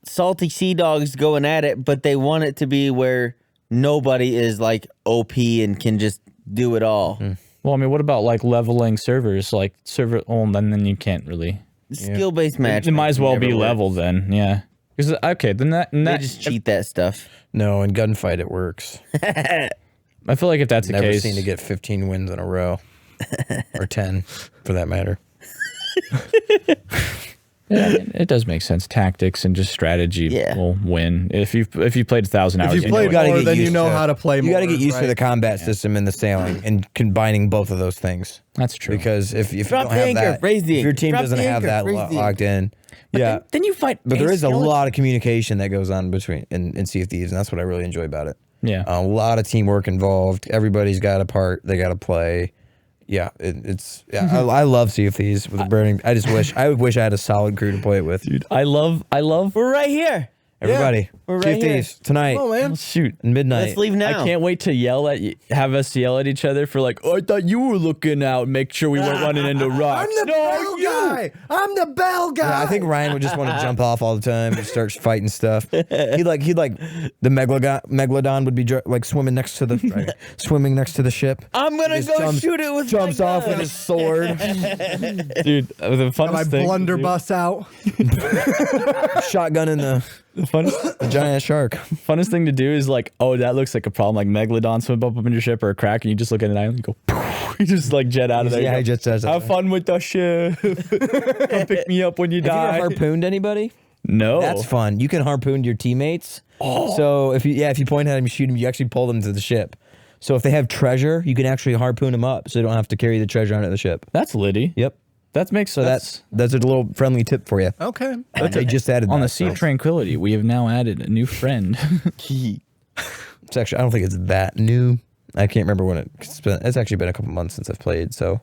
salty sea dogs going at it, but they want it to be where nobody is like OP and can just do it all. Well, I mean, what about like leveling servers? Like server, oh, then you can't really. Skill-based match. It might as well be level then, yeah. Because okay, then that They just cheat that stuff. No, in gunfight it works. I feel like if that's the Never case, seen to get 15 wins in a row, or 10 for that matter. yeah, it does make sense. Tactics and just strategy will win. If you played 1,000 hours, If you played gotta more, get then you used know to- how to play more. You got to get used to right? the combat system and the sailing and combining both of those things. that's true. Because if you Drop don't the have anchor, that, raise the if your anchor. team Drop doesn't the have anchor, that raise the locked in, yeah. then you fight. But there is a skeleton. lot of communication that goes on between in Sea of Thieves, and that's what I really enjoy about it. Yeah. A lot of teamwork involved. Everybody's got a part. They got to play. Yeah, it's. Yeah, I love Sea of Thieves with a burning. I wish I had a solid crew to play it with. Dude, I love. We're right here. Everybody, We're Sea right of here. Thieves tonight, Oh man, shoot. at midnight. Let's leave now. I can't wait to have us yell at each other for like, oh, I thought you were looking out, make sure we weren't running into rocks. I'm the bell guy. I'm the bell guy. Yeah, I think Ryan would just want to jump off all the time and start fighting stuff. He'd like the megalodon would be like swimming next to the ship. I'm gonna Just go shoot it with jumps my off gun. with his sword. Dude, the my funnest thing. blunderbuss out. Shotgun in the giant shark. Funnest thing to do is like, oh, that looks like a problem. Like megalodon swim up in your ship or a crack, and you just look at an island and you go, you just like jet out of there. Yeah, You he go, just says that. have fun with the ship. Come pick me up when you Have you die. ever harpooned anybody? No, That's fun. You can harpoon your teammates. So if you point at them, you shoot them, you actually pull them to the ship. So if they have treasure, you can actually harpoon them up, so they don't have to carry the treasure onto the ship. that's Liddy. Yep. That makes So that's a little friendly tip for you. Okay. They just added on that, the Sea of so. Tranquility. We have now added a new friend. It's actually, I don't think it's that new. I can't remember when it's actually been a couple months since I've played. So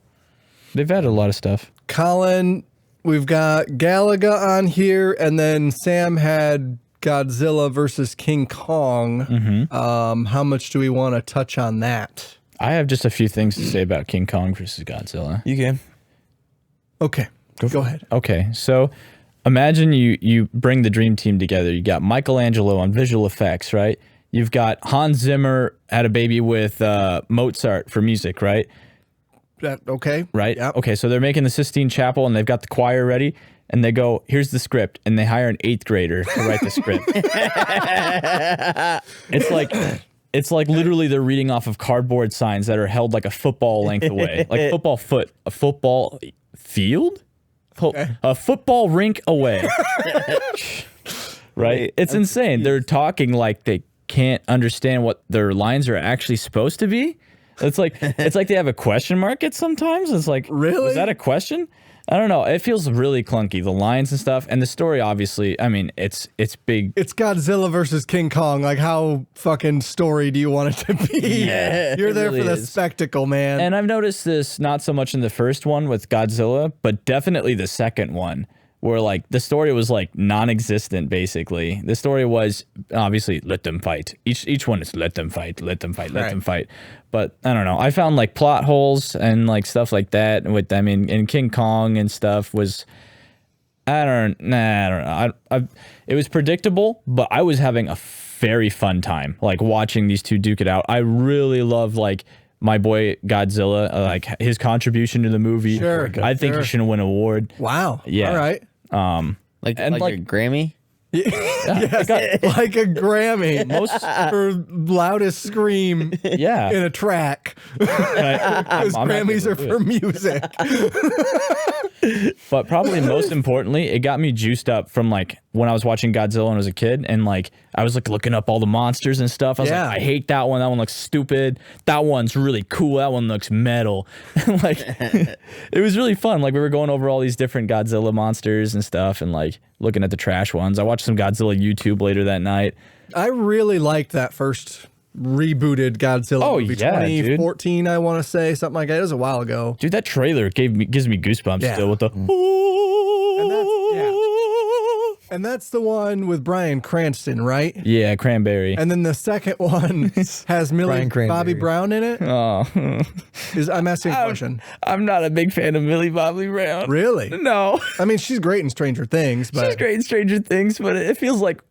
They've added a lot of stuff. Colin, we've got Galaga on here, and then Sam had Godzilla versus King Kong. How much do we want to touch on that? I have just a few things to say about King Kong versus Godzilla. you can. Okay, go ahead. Okay, so imagine you bring the dream team together. You got Michelangelo on visual effects, right? You've got Hans Zimmer had a baby with Mozart for music, right? Okay. Right? Yep. Okay, so they're making the Sistine Chapel and they've got the choir ready. and they go, "Here's the script," and they hire an 8th grader to write the script. It's like literally they're reading off of cardboard signs that are held like a football length away, like a football field, a football rink away. Right? It's insane. They're talking like they can't understand what their lines are actually supposed to be. It's like they have a question mark at sometimes. It's like, really? Was that a question? I don't know. It feels really clunky, the lines and stuff, and the story. Obviously, I mean, it's big. It's Godzilla versus King Kong. Like, how fucking story do you want it to be? Yeah, You're there really for the is. spectacle, man. And I've noticed this not so much in the first one with Godzilla, but definitely the second one, where like the story was like non-existent. Basically, the story was obviously let them fight. Each one is let them fight, let them fight, let them fight. But I don't know. I found like plot holes and like stuff like that with, I mean, and King Kong and stuff was, I don't know. It was predictable, but I was having a very fun time like watching these two duke it out. I really love like my boy Godzilla, like his contribution to the movie. Sure, I think he should win an award. Wow. Yeah. All right. Like And, a Grammy. Yes, like a Grammy for loudest scream Yeah. in a track. Because I'm happy Grammys to are do for music. But probably most importantly, it got me juiced up from like when I was watching Godzilla when I was a kid, and like I was like looking up all the monsters and stuff. I was like, I hate that one. That one looks stupid. That one's really cool. That one looks metal. Like it was really fun. Like we were going over all these different Godzilla monsters and stuff, and like looking at the trash ones. I watched some Godzilla YouTube later that night. I really liked that first rebooted Godzilla movie. Yeah, 2014, I want to say, something like that. It was a while ago. Dude, that trailer gives me goosebumps still with the. And that's the one with Bryan Cranston, right? Yeah, Cranberry. And then the second one has Millie Brian Bobby Cranberry. Brown in it. Oh, I'm asking a question. I'm not a big fan of Millie Bobby Brown. Really? No. I mean, she's great in Stranger Things, but She's great in Stranger Things, but it feels like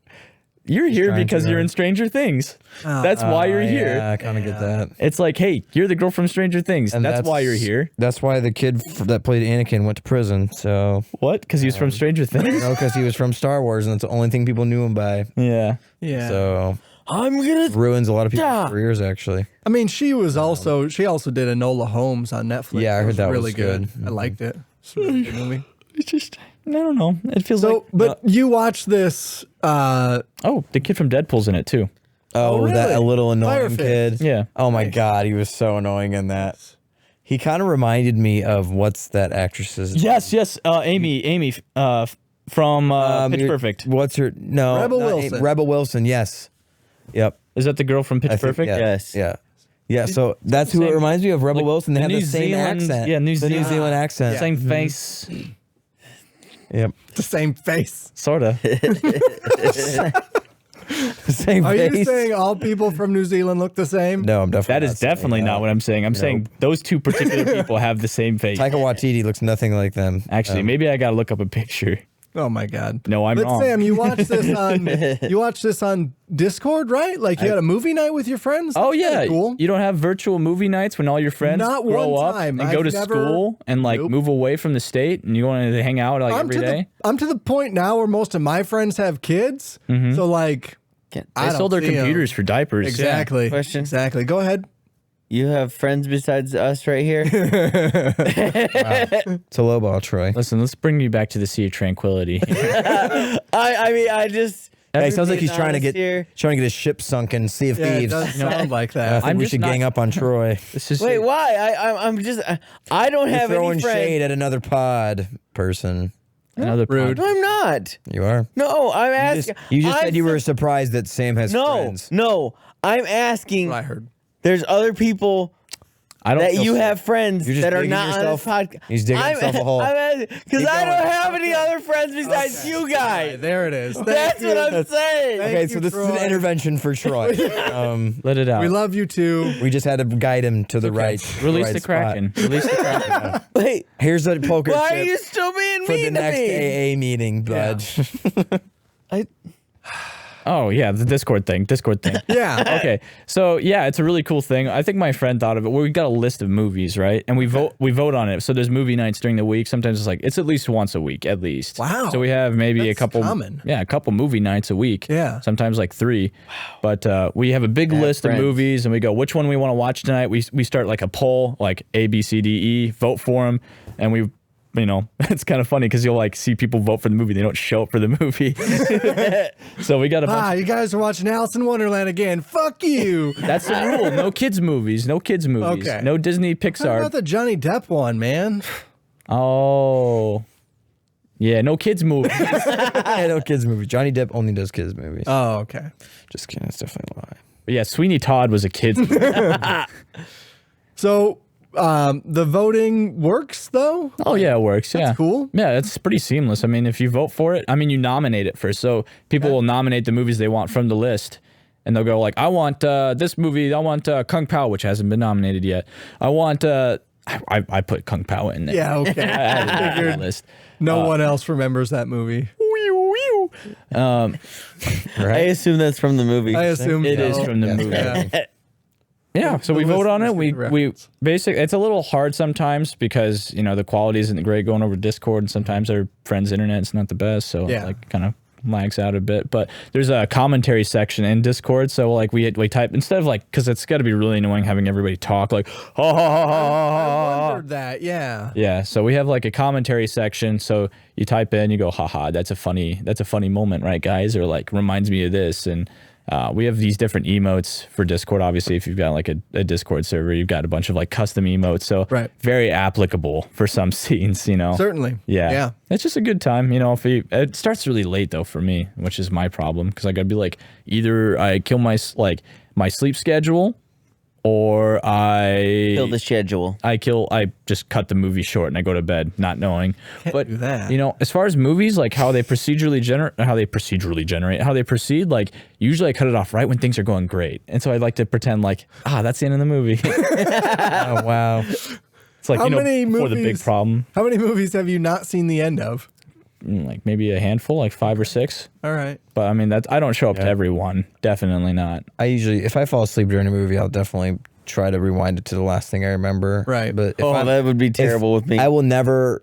you're here trying because too you're hard. in Stranger Things. That's why you're here. Yeah, I kind of get that. It's like, hey, you're the girl from Stranger Things. And That's why you're here. That's why the kid that played Anakin went to prison. So, What? Because he was from Stranger Things? no, because he was from Star Wars, and that's the only thing people knew him by. Yeah. yeah. So, I'm gonna. ruins a lot of people's careers, actually. I mean, she also did Enola Holmes on Netflix. Yeah, I It heard that really was good. I liked it. It's a really good movie. It's just, I don't know. It feels So, like. but you watched this. Oh, the kid from Deadpool's in it too. Oh, really? that a little annoying Firefish. kid. Yeah. Oh my God, he was so annoying in that. He kind of reminded me of what's that actress's? Yes. Amy from Pitch Perfect. What's her? No, Rebel not Wilson. Amy, Rebel Wilson. Yes. Yep. Is that the girl from Pitch I think, Perfect? yeah, Yes. Yeah. Yeah. So that's who it Same- reminds me of. Rebel like, Wilson. They the have New the same Zealand- accent. yeah, New the New Zealand- Zealand accent. Same face. Yep. The same face. Sorta. Same Are face. you saying all people from New Zealand look the same? No, I'm definitely. That not is saying definitely that. not what I'm saying. I'm saying those two particular people have the same face. Taika Waititi looks nothing like them. Actually, maybe I gotta look up a picture. Oh my God. No, I'm but wrong. Sam, you watched this on Discord, right? Like you had a movie night with your friends? Oh That's yeah, kinda cool. you don't have virtual movie nights when all your friends Not grow one up time. and go I've to never- school and like Nope. move away from the state and you want to hang out like every day. I'm to the point now where most of my friends have kids. So like They I sold don't their see 'em. computers for diapers. Exactly. Question. Exactly. Go ahead. You have friends besides us right here? It's a low ball, Troy. Listen, let's bring you back to the Sea of Tranquility. I mean, I just. Yeah, he sounds like he's being trying to honest get here. his ship sunk in Sea of Yeah, it Thieves. does sound like I that. think I'm we just should not- gang up on Troy. This is Wait, why? I'm just. I don't You're have throwing any friends. shade at another pod person. another Rude. No, I'm not. You are. No, I'm asking. You just I'm said you were sa- surprised that Sam has No, friends. no. I'm asking. What I heard. There's other people I don't that feel you so- have friends You're just that are digging not yourself- on this podcast. he's digging himself a hole. Because Keep I don't going. have any other friends besides you guys. There it is. That's what I'm saying. Okay, Thank so you, this is an Troy. intervention for Troy. Let it out. We love you too. We just had to guide him to the right. Release right the spot. Kraken. Release the Kraken. Wait, Here's a poker why are chip you still being for the mean to next me? AA meeting, bud. I, Oh yeah, the Discord thing. Yeah. Okay, so yeah, it's a really cool thing. I think my friend thought of it. Well, we got a list of movies, right? And we vote on it. So there's movie nights during the week. Sometimes it's at least once a week, at least. Wow. So we have maybe That's a couple. common. Yeah, a couple movie nights a week. Yeah. Sometimes like 3. Wow. But we have a big list friends. of movies, and we go, which one we want to watch tonight. We start like a poll, like A, B, C, D, E. Vote for them, and we. It's kind of funny because you'll like see people vote for the movie. They don't show up for the movie. So we got a bunch. You guys are watching Alice in Wonderland again. Fuck you. That's the rule. No kids movies. Okay. No Disney How Pixar. about the Johnny Depp one, man? Oh. Yeah, no kids movies. Yeah, no kids movies. Johnny Depp only does kids movies. Oh, okay. Just kidding. That's definitely a lie. But yeah, Sweeney Todd was a kid's movie. So the voting works though? Oh yeah, it works. Yeah. That's cool. Yeah, it's pretty seamless. I mean, if you vote for it, you nominate it first. So people will nominate the movies they want from the list. And they'll go like, I want this movie. I want Kung Pao, which hasn't been nominated yet. I want I put Kung Pao in there. Yeah, okay. I added it to the list. No one else remembers that movie. Right? I assume that's from the movie. I assume It so. is from the Yes, movie. Yeah. Yeah, so The we vote on it. listeners We get the we reference. basically it's a little hard sometimes because the quality isn't great going over Discord, and sometimes our friends' internet's not the best, so Yeah. it kind of lags out a bit. But there's a commentary section in Discord, so we type instead of because it's got to be really annoying having everybody talk like ha ha ha ha ha. I wondered that, yeah. Yeah, so we have like a commentary section. So you type in, you go, haha, that's a funny moment, right, guys? Or like reminds me of this. And we have these different emotes for Discord. Obviously, if you've got like a Discord server, you've got a bunch of like custom emotes. So Right. very applicable for some scenes, Certainly. Yeah. Yeah. It's just a good time, it starts really late though for me, which is my problem because I gotta be like, either I kill my sleep schedule or I Kill the schedule. I just cut the movie short and I go to bed not knowing. But do that. as far as movies, like how they proceed, like usually I cut it off right when things are going great. And so I like to pretend like, that's the end of the movie. Oh, wow. It's like, How many before the big movies- problem, How many movies have you not seen the end of? like maybe a handful, like 5 or 6. All right. But I don't show up to every one. Definitely not. I usually, if I fall asleep during a movie, I'll definitely try to rewind it to the last thing I remember. Right. But if That would be terrible with me. I will never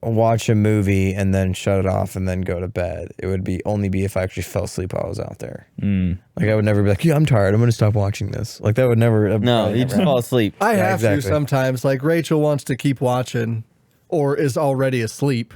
watch a movie and then shut it off and then go to bed. It would only be if I actually fell asleep while I was out there. Like I would never be like, yeah, I'm tired. I'm going to stop watching this. Like that would never. No, you just fall asleep. I Yeah, have to exactly. sometimes. Like Rachel wants to keep watching or is already asleep.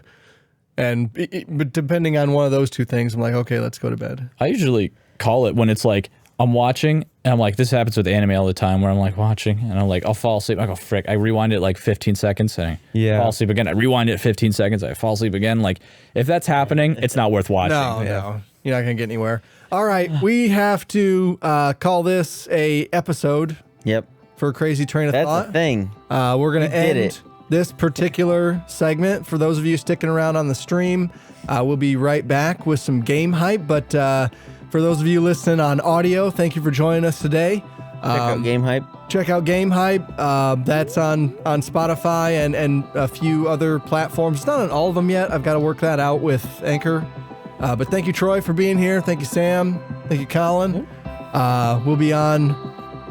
And but depending on one of those two things, I'm like, okay, let's go to bed. I usually call it when it's like I'm watching and I'm like, this happens with anime all the time where I'm like watching and I'm like, I'll fall asleep. I go, frick. I rewind it like 15 seconds and I fall asleep again. I rewind it 15 seconds. I fall asleep again. Like if that's happening, it's not worth watching. No, you're not gonna get anywhere. All right, we have to call this a episode Yep. for Crazy Train of That's Thought. the thing. We're gonna did end it. this particular segment. For those of you sticking around on the stream, we'll be right back with some game hype. But for those of you listening on audio, thank you for joining us today. Check out Game Hype. Check out Game Hype. That's on Spotify and a few other platforms. It's not on all of them yet. I've got to work that out with Anchor. But thank you, Troy, for being here. Thank you, Sam. Thank you, Colin. We'll be on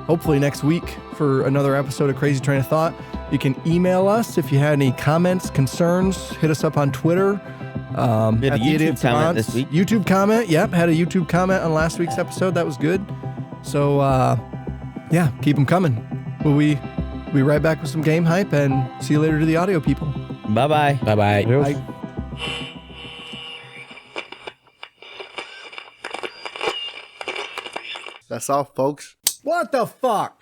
hopefully next week for another episode of Crazy Train of Thought. You can email us if you had any comments, concerns. Hit us up on Twitter. We had a at the YouTube Idiot comment Savants. this week. YouTube comment. Yep, had a YouTube comment on last week's episode. That was good. So, yeah, keep them coming. We'll be right back with some game hype and see you later to the audio people. Bye-bye. Bye-bye. Bye. That's all, folks. What the fuck?